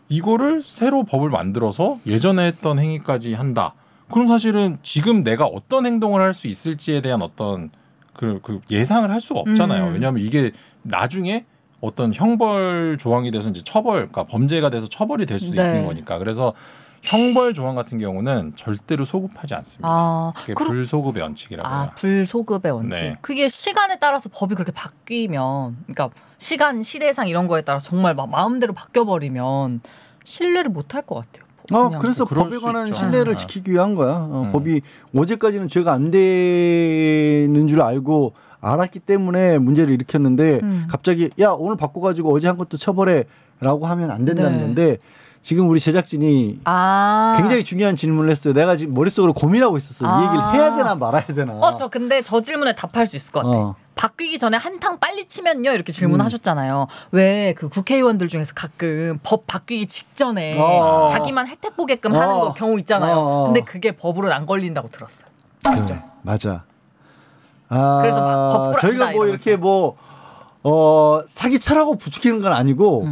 이거를 새로 법을 만들어서 예전에 했던 행위까지 한다. 그럼 사실은 지금 내가 어떤 행동을 할 수 있을지에 대한 어떤 그 예상을 할 수가 없잖아요. 왜냐하면 이게 나중에 어떤 형벌 조항이 돼서 이제 그러니까 범죄가 돼서 처벌이 될 수도 있는 거니까. 그래서 형벌 조항 같은 경우는 절대로 소급하지 않습니다. 그게 불소급의 원칙이라고 해요. 불소급의 원칙. 그게 시간에 따라서 법이 그렇게 바뀌면, 그러니까 시대상 이런 거에 따라 정말 마음대로 바뀌어버리면 신뢰를 못 할 것 같아요. 그래서 법에 관한 신뢰를 지키기 위한 거야. 법이 어제까지는 죄가 안 되는 줄 알았기 때문에 문제를 일으켰는데 갑자기 야 오늘 바꿔가지고 어제 한 것도 처벌해라고 하면 안 된다는 건데 지금 우리 제작진이 굉장히 중요한 질문을 했어요. 내가 지금 머릿속으로 고민하고 있었어. 이 얘기를 해야 되나 말아야 되나. 근데 저 질문에 답할 수 있을 것 같아. 바뀌기 전에 한탕 빨리 치면요 이렇게 질문하셨잖아요. 왜 그 국회의원들 중에서 가끔 법 바뀌기 직전에 자기만 혜택 보게끔 하는 경우 있잖아요. 근데 그게 법으로는 안 걸린다고 들었어요. 그래, 맞아. 그래서 저희가 뭐 이렇게 사기쳐라고 부추기는 건 아니고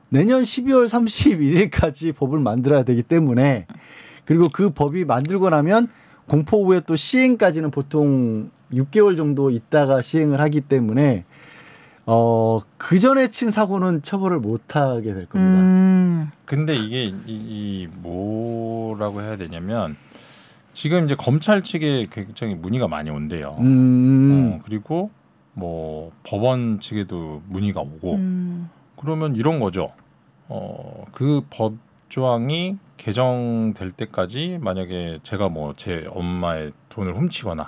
내년 12월 31일까지 법을 만들어야 되기 때문에 그리고 그 법이 만들고 나면 공포 후에 또 시행까지는 보통 6개월 정도 있다가 시행을 하기 때문에 그 전에 친 사고는 처벌을 못 하게 될 겁니다. 근데 이게 이 뭐라고 해야 되냐면 지금 이제 검찰 측에 굉장히 문의가 많이 온대요. 그리고 뭐 법원 측에도 문의가 오고 그러면 이런 거죠. 그 법 조항이 개정될 때까지 만약에 제가 뭐 제 엄마의 돈을 훔치거나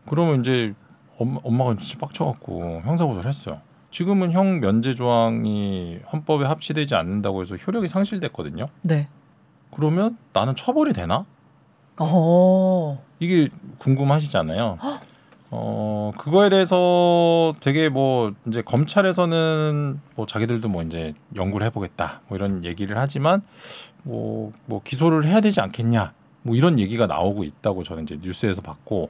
그러면 이제 엄마가 진짜 빡쳐갖고 형사고소를 했어요. 지금은 형 면제 조항이 헌법에 합치되지 않는다고 해서 효력이 상실됐거든요. 네. 그러면 나는 처벌이 되나? 이게 궁금하시잖아요. 그거에 대해서 되게 뭐 이제 검찰에서는 뭐 자기들도 뭐 이제 연구를 해보겠다 뭐 이런 얘기를 하지만 뭐 기소를 해야 되지 않겠냐 뭐 이런 얘기가 나오고 있다고 저는 이제 뉴스에서 봤고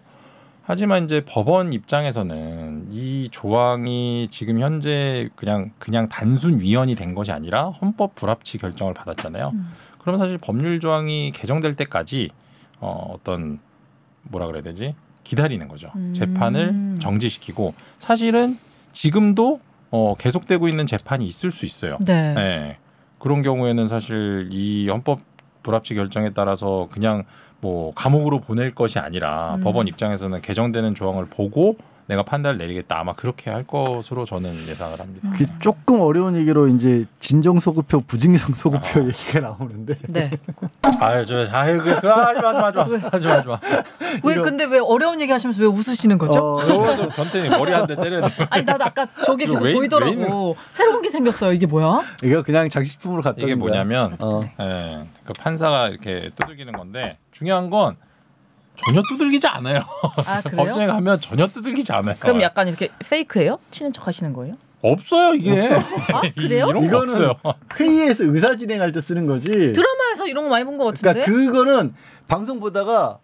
하지만 이제 법원 입장에서는 이 조항이 지금 현재 그냥 단순 위헌이 된 것이 아니라 헌법 불합치 결정을 받았잖아요. 그러면 사실 법률 조항이 개정될 때까지 어떤 뭐라 그래야 되지? 기다리는 거죠. 재판을 정지시키고 사실은 지금도 계속되고 있는 재판이 있을 수 있어요. 네. 네. 그런 경우에는 사실 이 헌법 불합치 결정에 따라서 그냥 뭐 감옥으로 보낼 것이 아니라 법원 입장에서는 개정되는 조항을 보고 내가 판단을 내리겠다. 아마 그렇게 할 것으로 저는 예상을 합니다. 조금 어려운 얘기로 이제 진정소급표, 부진정소급표 얘기가 나오는데. 네. 하지 마. 왜 근데 왜 어려운 얘기 하시면서 왜 웃으시는 거죠? 변태니 머리 한 대 때려야 돼. 아니 나도 아까 저게 계속 보이더라고. 새로운 게 생겼어요. 이게 뭐야? 이거 그냥 장식품으로 갖다 이게 뭐냐면 예. 그 판사가 이렇게 두들기는 건데 중요한 건 전혀 두들기지 않아요. 아, 그래요? 법정에 가면 전혀 두들기지 않아요. 그럼 약간 이렇게 페이크예요? 치는 척 하시는 거예요? 없어요 이게. 아 그래요? 이런 거 없어요. 회의에서 의사 진행할 때 쓰는 거지. 드라마에서 이런 거 많이 본 것 같은데. 그러니까 그거는 방송 보다가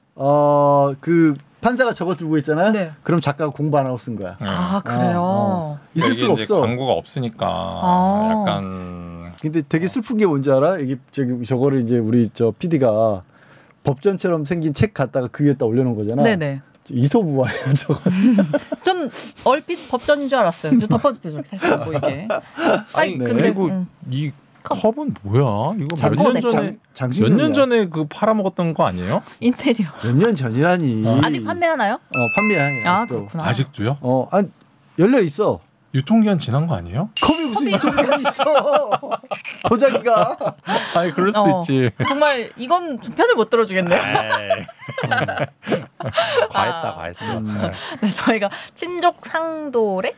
그 판사가 저거 들고 있잖아요. 네. 그럼 작가가 공부 안 하고 쓴 거야. 아 그래요. 있을 이게 수가 이제 없어. 광고가 없으니까 약간. 근데 되게 슬픈 게 뭔지 알아? 이게 저거를 이제 우리 저 PD가 법전처럼 생긴 책 갖다가 그 위에다 올려놓은 거잖아. 네네. 이소부화예요, 저거. 전 얼핏 법전인 줄 알았어요. 저 덮어주세요, 저렇게 살짝 보이게. 아니 네. 근데 그리고 이 컵은 뭐야? 이거 몇 년 전에 장식용이야. 몇 년 전에 그 팔아먹었던 거 아니에요? 인테리어. 몇 년 전이라니. 아직 판매하나요? 판매해. 아 그렇구나. 아직도요? 열려 있어. 유통기한 지난 거 아니에요? 컵이 무슨 유통기한이 있어. 도자기가. 아니 그럴 수도 있지. 정말 이건 편을 못 들어주겠네요. 과했어. 네, 저희가 친족 상도래?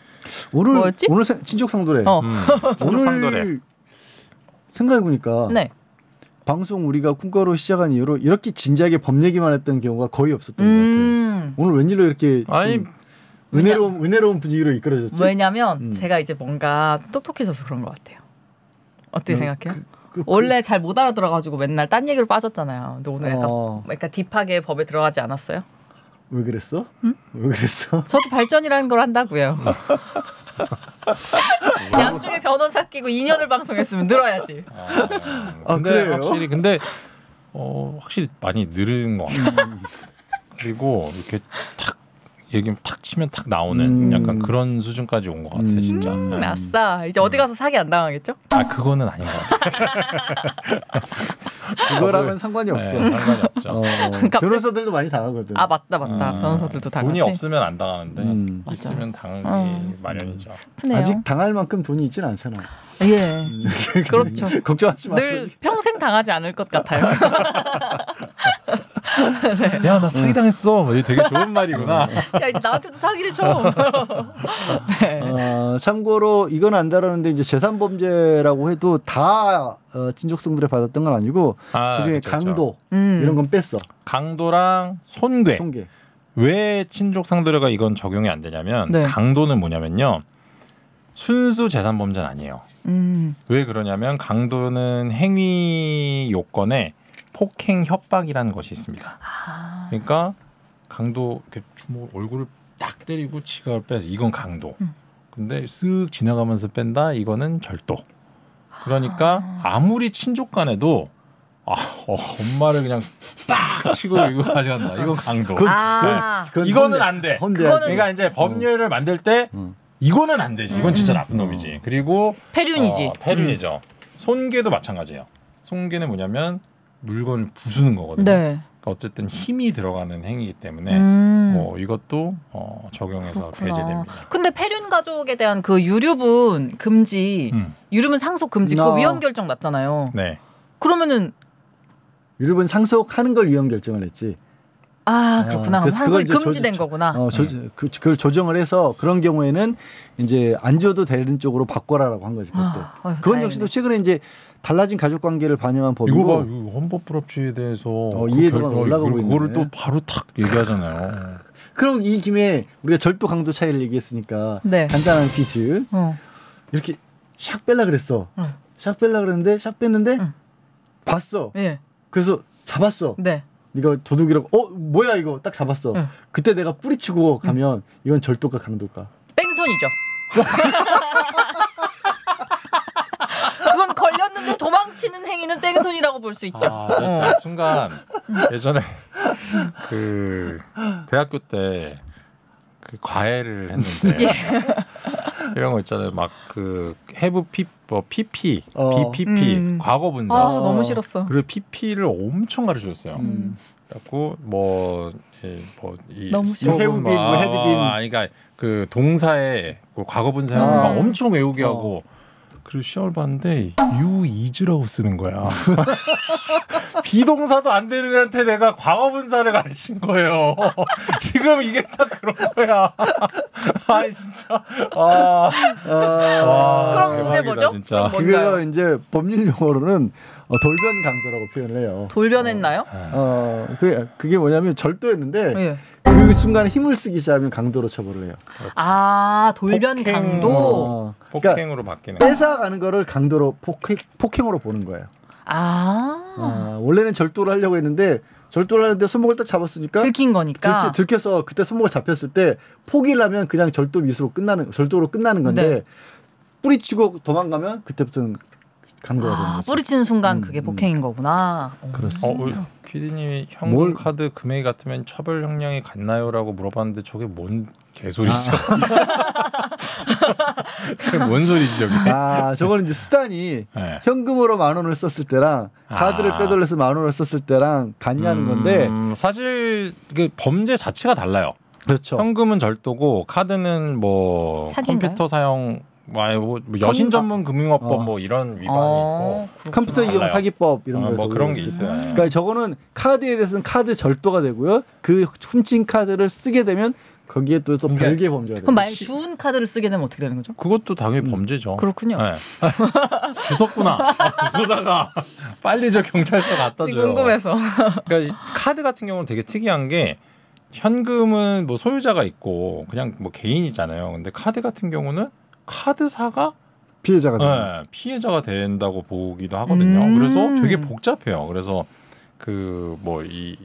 오늘 뭐였지? 오늘 친족 상도래. 친족 상도래. 생각해 보니까 네. 방송 우리가 쿵가루 시작한 이후로 이렇게 진지하게 법 얘기만 했던 경우가 거의 없었던 것 같아요. 오늘 웬일로 이렇게 은혜로운 분위기로 이끌어졌지? 왜냐면 제가 이제 뭔가 똑똑해져서 그런 것 같아요. 어떻게 생각해요? 원래 잘 못 알아들어가지고 맨날 딴 얘기로 빠졌잖아요. 근데 오늘 약간 딥하게 법에 들어가지 않았어요? 왜 그랬어? 왜 그랬어? 저도 발전이라는 걸 한다고요. 양쪽에 변호사 끼고 2년을 방송했으면 늘어야지. 근데 그래요? 확실히 확실히 많이 늘은 것 같아요. 그리고 이렇게 탁 얘기하면 탁 치면 탁 나오는 약간 그런 수준까지 온 것 같아 진짜. 아싸. 이제 어디 가서 사기 안 당하겠죠? 그거는 아닌 것 같아. 그거랑은 상관이 없어. 상관이 없죠. 변호사들도 많이 당하거든. 아 맞다. 변호사들도 당하지. 돈이 없으면 안 당하는데 있으면 당하기 마련이죠. 슬프네요. 아직 당할 만큼 돈이 있지는 않잖아. 예. 그렇죠. 걱정하지 마. 늘 평생 당하지 않을 것 같아요. 네. 야, 나 사기 당했어. 되게 좋은 말이구나. 야, 이제 나한테도 사기를 쳐. 네. 참고로 이건 안 다루는데 이제 재산범죄라고 해도 다 친족성들에 받았던 건 아니고 그중에 그렇죠. 강도 이런 건 뺐어. 강도랑 손괴. 손괴. 왜 친족 상도례가 이건 적용이 안 되냐면 네. 강도는 뭐냐면요. 순수 재산 범죄는 아니에요. 왜 그러냐면 강도는 행위 요건에 폭행 협박이라는 것이 있습니다. 그러니까 강도 이렇게 주먹 얼굴을 딱 때리고 지갑을 빼서 이건 강도. 근데 쓱 지나가면서 뺀다 이거는 절도. 그러니까 아무리 친족 간에도 엄마를 그냥 빡 치고 이거 가져간다. 이건 강도. 이거는 안 돼. 그거는 그러니까 이제 법률을 만들 때 이거는 안 되지. 이건 진짜 나쁜 놈이지. 그리고 폐륜이지. 폐륜이죠. 손괴도 마찬가지예요. 손괴는 뭐냐면 물건을 부수는 거거든요. 네. 그러니까 어쨌든 힘이 들어가는 행위이기 때문에 뭐 이것도 적용해서 그렇구나. 배제됩니다. 근데 폐륜 가족에 대한 그 유류분 금지, 유류분 상속 금지 그거 위헌 결정 났잖아요. 네. 그러면은 유류분 상속하는 걸 위헌 결정을 했지. 그렇구나. 그럼 상속이 금지된 거구나. 그걸 조정을 해서 그런 경우에는 이제 안 줘도 되는 쪽으로 바꿔라라고 한 거지. 그건 다행이네. 역시도 최근에 이제 달라진 가족 관계를 반영한 법이고. 이거 봐, 이거 헌법 불합치에 대해서 이해도가 올라가고 있는 그거를 또 바로 탁 얘기하잖아요. 그럼 이 김에 우리가 절도 강도 차이를 얘기했으니까 네. 간단한 퀴즈. 이렇게 샥 뺄라 그랬어. 샥 뺄라 그랬는데 샥 뺐는데 봤어. 네. 그래서 잡았어. 네. 네가 도둑이라고 뭐야 이거 딱 잡았어. 그때 내가 뿌리치고 가면 이건 절도가 강도가. 뺑소니죠. 그건 걸렸는데 도망치는 행위는 땡손이라고 볼 수 있죠. 순간 예전에 그 대학교 때 그 과외를 했는데 이런 거 있잖아요. 막 그 have PP, BPP 과거 분사. 너무 싫었어. 그리고 PP를 엄청 가르쳐줬어요. 그래갖고 이 너무 싫어. 해우빈, 뭐 헤드빈. 그러니까 그 동사의 그 과거 분사를 막 엄청 외우게 하고. 그리고 시험을 봤는데 you is라고 쓰는 거야. 비동사도 안 되는 애한테 내가 과거 분사를 가르친 거예요. 지금 이게 딱 그런 거야. 진짜. 그럼 그게 뭐죠? 진짜. 그거 이제 법률 용어로는 돌변 강도라고 표현을 해요. 돌변했나요? 그게 뭐냐면 절도였는데 네. 그 순간에 힘을 쓰기 시작하면 강도로 처벌을 해요. 돌변 강도. 폭행으로 바뀌는. 뺏어가는 거를 강도로 폭행으로 보는 거예요. 원래는 절도를 하려고 했는데 절도를 하는데 손목을 딱 잡았으니까 들킨 거니까. 들켜서 그때 손목을 잡혔을 때 포기를 하면 그냥 절도로 끝나는 건데 네. 뿌리치고 도망가면 그때부터는 강도가 되는 거죠. 뿌리치는 순간 그게 폭행인 거구나. 그렇습니다. PD님이 현금 카드 금액이 같으면 처벌 형량이 같나요라고 물어봤는데 저게 뭔 개소리죠? 그게 뭔 소리지 저게? 저거는 이제 수단이 현금으로 10,000원을 썼을 때랑 카드를 빼돌려서 10,000원을 썼을 때랑 같냐는 건데 사실 그 범죄 자체가 달라요. 그렇죠. 현금은 절도고 카드는 뭐 사기인가요? 컴퓨터 사용 뭐 여신 전문 금융업법 뭐 이런 위반이 있고 컴퓨터 이용 사기법 이런 거 뭐 그런 게 있어요. 그러니까 저거는 카드에 대해서는 카드 절도가 되고요. 그 훔친 카드를 쓰게 되면 거기에 또 별개의 범죄가 돼요. 그럼 만약 주운 카드를 쓰게 되면 어떻게 되는 거죠? 그것도 당연히 범죄죠. 그렇군요. 네. 주웠구나. 그러다가 빨리 저 경찰서 갖다 줘요. 궁금해서. 그러니까 카드 같은 경우는 되게 특이한 게 현금은 뭐 소유자가 있고 그냥 뭐 개인이잖아요. 근데 카드 같은 경우는 카드사가 피해자가 된다고 보기도 하거든요. 그래서 되게 복잡해요. 그래서 그 뭐 이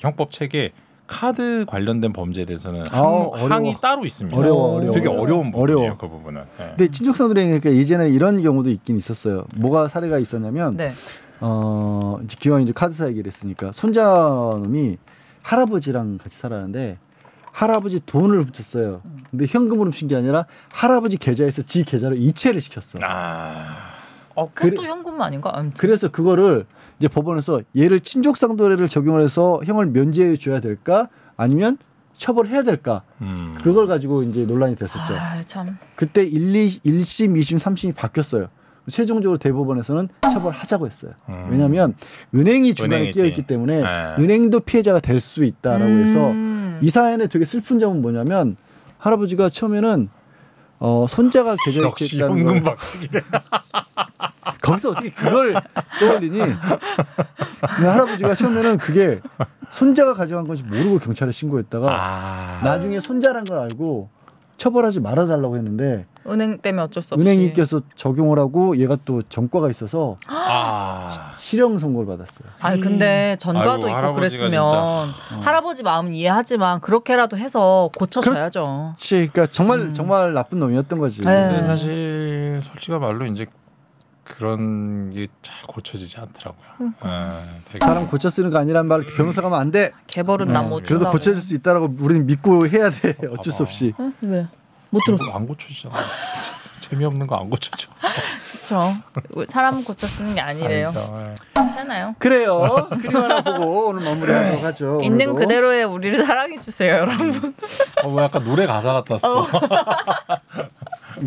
형법 책에 카드 관련된 범죄에 대해서는 항이 따로 있습니다. 어려워. 되게 어려운 부분이에요. 그 부분은. 네. 근데 친족상도례 예전에 이런 경우도 있긴 있었어요. 뭐가 사례가 있었냐면 이제 기왕 이제 카드사 얘기를 했으니까 손자놈이 할아버지랑 같이 살았는데 할아버지 돈을 훔쳤어요. 근데 현금으로 훔친 게 아니라 할아버지 계좌에서 지 계좌로 이체를 시켰어. 그것도 현금 아닌가? 그래서 그거를 이제 법원에서 얘를 친족상도례를 적용을 해서 형을 면제해 줘야 될까? 아니면 처벌해야 될까? 그걸 가지고 이제 논란이 됐었죠. 참. 그때 1심, 2심, 3심이 바뀌었어요. 최종적으로 대법원에서는 처벌하자고 했어요. 왜냐하면 은행이 중간에 끼어있기 때문에 은행도 피해자가 될 수 있다라고 해서 이 사연의 되게 슬픈 점은 뭐냐면 할아버지가 처음에는 손자가 계좌에 있다는 현금 박치기래. 거기서 어떻게 그걸 떠올리니? 할아버지가 처음에는 그게 손자가 가져간 건지 모르고 경찰에 신고했다가 나중에 손자란 걸 알고 처벌하지 말아달라고 했는데 은행 때문에 어쩔 수 없이 은행이 껴서 적용을 하고 얘가 또 전과가 있어서 실형 선고를 받았어요. 근데 전과도 있고 그랬으면 할아버지 마음은 이해하지만 그렇게라도 해서 고쳐줘야죠. 그렇지. 그러니까 정말 나쁜 놈이었던 거지. 근데 사실 솔직한 말로 이제 그런 게 잘 고쳐지지 않더라고요. 사람 고쳐 쓰는 거 아니란 말을 변호사 가면 안 돼. 개벌은 나 못 그래도 고쳐질 수 있다라고 우리는 믿고 해야 돼. 어쩔 수 없이. 왜? 못 들었어. 안 고쳐지잖아. 재미없는 거 안 고쳐져. 그렇죠. 사람 고쳐 쓰는 게 아니래요. 괜찮아요. 그래요. 그림 하나 보고 오늘 마무리하도록 하죠. 있는 오늘도. 그대로의 우리를 사랑해 주세요, 여러분. 뭐 약간 노래 가사 같았어.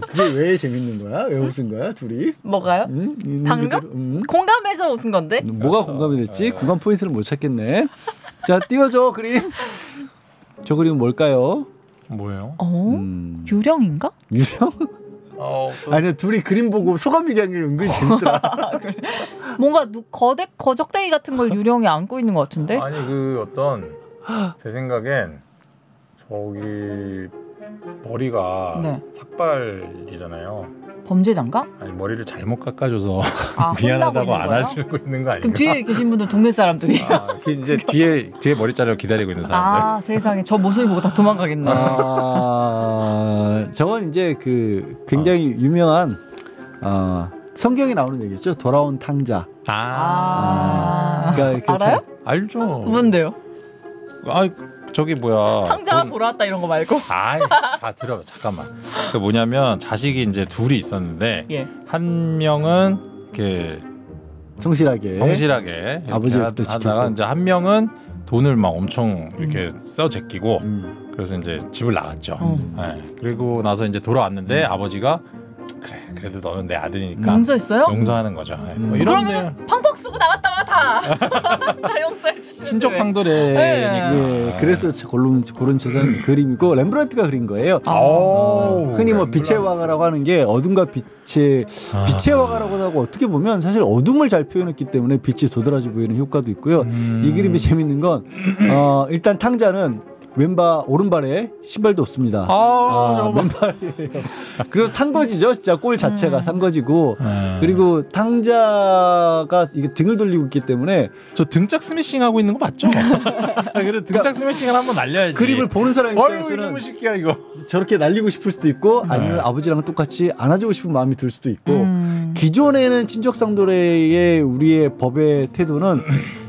그게 왜 재밌는 거야? 왜 웃은 거야, 둘이? 뭐가요? 방금? 공감해서 웃은 건데? 뭐가 공감이 됐지? 공감 포인트를 못 찾겠네. 자, 띄워줘 그림. 저 그림은 뭘까요? 뭐예요? 유령인가? 유령? 아니요, 둘이 그림 보고 소감 얘기하는 게 은근히 재밌더라. 뭔가 거적대기 같은 걸 유령이 안고 있는 것 같은데? 아니 그 어떤 제 생각엔 저기 머리가 네. 삭발이잖아요. 범죄자인가? 아니 머리를 잘못 깎아줘서 아, 미안하다고 혼나고 안 하시고 있는 거 아닌가? 그럼 뒤에 계신 분들 동네 사람들이에요. 이제 뒤에 머리 자르려 기다리고 있는 사람들. 아 세상에 저 모습을 보고 다 도망가겠네. 저건 이제 그 굉장히 유명한 성경에 나오는 얘기죠. 돌아온 탕자. 그러니까 알아요? 알죠. 뭔데요? 저기 뭐야? 탕자가 돌아왔다 이런 거 말고. 자 들어봐 잠깐만. 그 뭐냐면 자식이 이제 둘이 있었는데 한 명은 이렇게 성실하게 아버지를 하다가 이제 한 명은 돈을 막 엄청 이렇게 써 제끼고 그래서 이제 집을 나갔죠. 그리고 나서 이제 돌아왔는데 아버지가 그래도 너는 내 아들이니까 용서했어요? 용서하는 거죠. 뭐 그러면 팡팡 쓰고 나갔다 와 다 용서해 주시는 친족 상도례니까. 그래서 그런 재산 그림이고 렘브란트가 그린 거예요. 흔히 뭐 빛의 화가라고 하는 게 어둠과 빛의 화가라고 하고 어떻게 보면 사실 어둠을 잘 표현했기 때문에 빛이 도드라져 보이는 효과도 있고요. 이 그림이 재밌는 건 일단 탕자는 왼발 오른발에 신발도 없습니다. 맨발이에요. 그리고 산거지죠, 진짜 골 자체가 산거지고. 그리고 탕자가 이게 등을 돌리고 있기 때문에 저 등짝 스매싱 하고 있는 거 맞죠? 그래 등짝 스매싱을 한번 날려야지. 그림을 보는 사람 입장에서는 이거 저렇게 날리고 싶을 수도 있고 아니면 아버지랑 똑같이 안아주고 싶은 마음이 들 수도 있고. 기존에는 친족상도례의 우리의 법의 태도는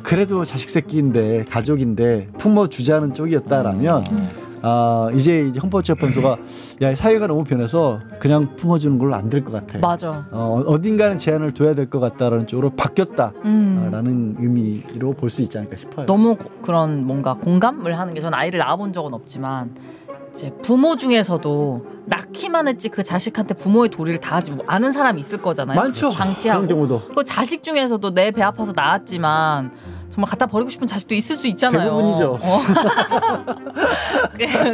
그래도 자식 새끼인데 가족인데 품어주자는 쪽이었다라면 이제 헌법재판소가 야 사회가 너무 변해서 그냥 품어주는 걸로 안 될 것 같아. 맞아. 어딘가는 제한을 둬야 될 것 같다라는 쪽으로 바뀌었다라는 의미로 볼 수 있지 않을까 싶어요. 너무 그런 뭔가 공감을 하는 게 전 아이를 낳아본 적은 없지만 이제 부모 중에서도 낳기만 했지 그 자식한테 부모의 도리를 다 하지 아는 사람이 있을 거잖아요. 많죠. 방치하고. 그런 경우도. 그 자식 중에서도 내 배 아파서 낳았지만 정말 갖다 버리고 싶은 자식도 있을 수 있잖아요. 대부분이죠.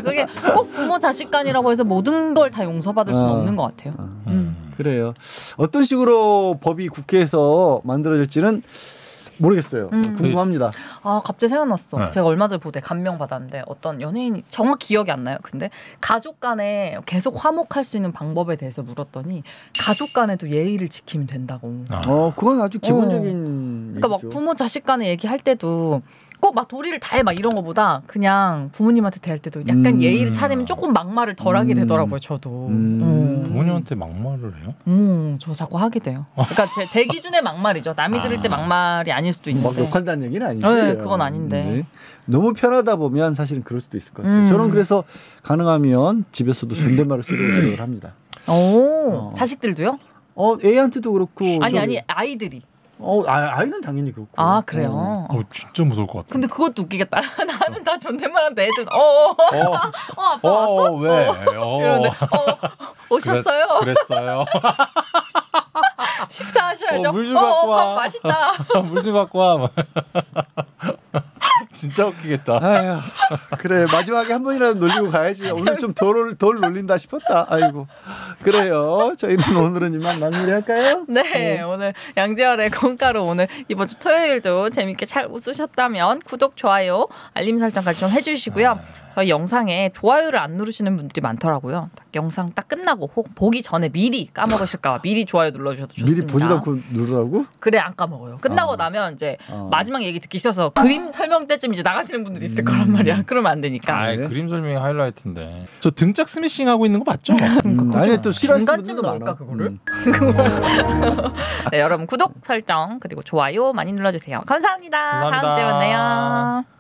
그게 꼭 부모 자식 간이라고 해서 모든 걸 다 용서받을 수는 없는 것 같아요. 그래요. 어떤 식으로 법이 국회에서 만들어질지는 모르겠어요. 궁금합니다. 갑자기 생각났어. 제가 얼마 전에 보대 감명 받았는데 어떤 연예인이 정확히 기억이 안 나요. 근데 가족 간에 계속 화목할 수 있는 방법에 대해서 물었더니 가족 간에도 예의를 지키면 된다고. 그건 아주 기본적인 그러니까 막 부모 자식 간에 얘기할 때도 꼭 막 도리를 다해 막 이런 거보다 그냥 부모님한테 대할 때도 약간 예의를 차리면 조금 막말을 덜하게 되더라고요. 저도. 부모님한테 막말을 해요? 저 자꾸 하게 돼요. 그러니까 제 기준의 막말이죠. 남이 들을 때 막말이 아닐 수도 있는데. 막 욕한다는 얘기는 아니죠. 네, 그건 아닌데. 네. 너무 편하다 보면 사실은 그럴 수도 있을 것 같아요. 저는 그래서 가능하면 집에서도 존댓말을 쓰려고 노력을 합니다. 자식들도요? 애한테도 그렇고. 아니 아이들이. 아이는 당연히 그렇고. 그래요? 진짜 무서울 것 같아. 근데 그것도 웃기겠다. 나는 다 존댓말하는데 애들은 아빠 왔어? 왜? 이러는데 오셨어요? 그랬어요. 식사하셔야죠. 물 좀 갖고 와. 밥 맛있다. 물 좀 갖고 와. 진짜 웃기겠다. 아휴, 그래 마지막에 한 번이라도 놀리고 가야지. 오늘 좀 덜 놀린다 싶었다. 아이고 그래요. 저희는 오늘은 이만 마무리할까요? 네, 오늘 양재열의 콩가루 오늘 이번 주 토요일도 재밌게 잘 웃으셨다면 구독, 좋아요, 알림 설정까지 좀 해주시고요. 저희 영상에 좋아요를 안 누르시는 분들이 많더라고요. 영상 딱 끝나고 보기 전에 미리 까먹으실까 봐 미리 좋아요 눌러주셔도 좋습니다. 미리 보지도 않고 누르라고? 그래 안 까먹어요. 끝나고 나면 이제 마지막 얘기 듣기 싫어서 그림 설명 때쯤 때쯤 이제 나가시는 분들이 있을 거란 말이야. 그러면 안 되니까. 아, 그림 설명이 하이라이트인데. 저 등짝 스매싱 하고 있는 거 맞죠? 아니 또 중간쯤 넣을까 그거를? 네, 여러분 구독, 설정 그리고 좋아요 많이 눌러주세요. 감사합니다. 다음 주에 만나요.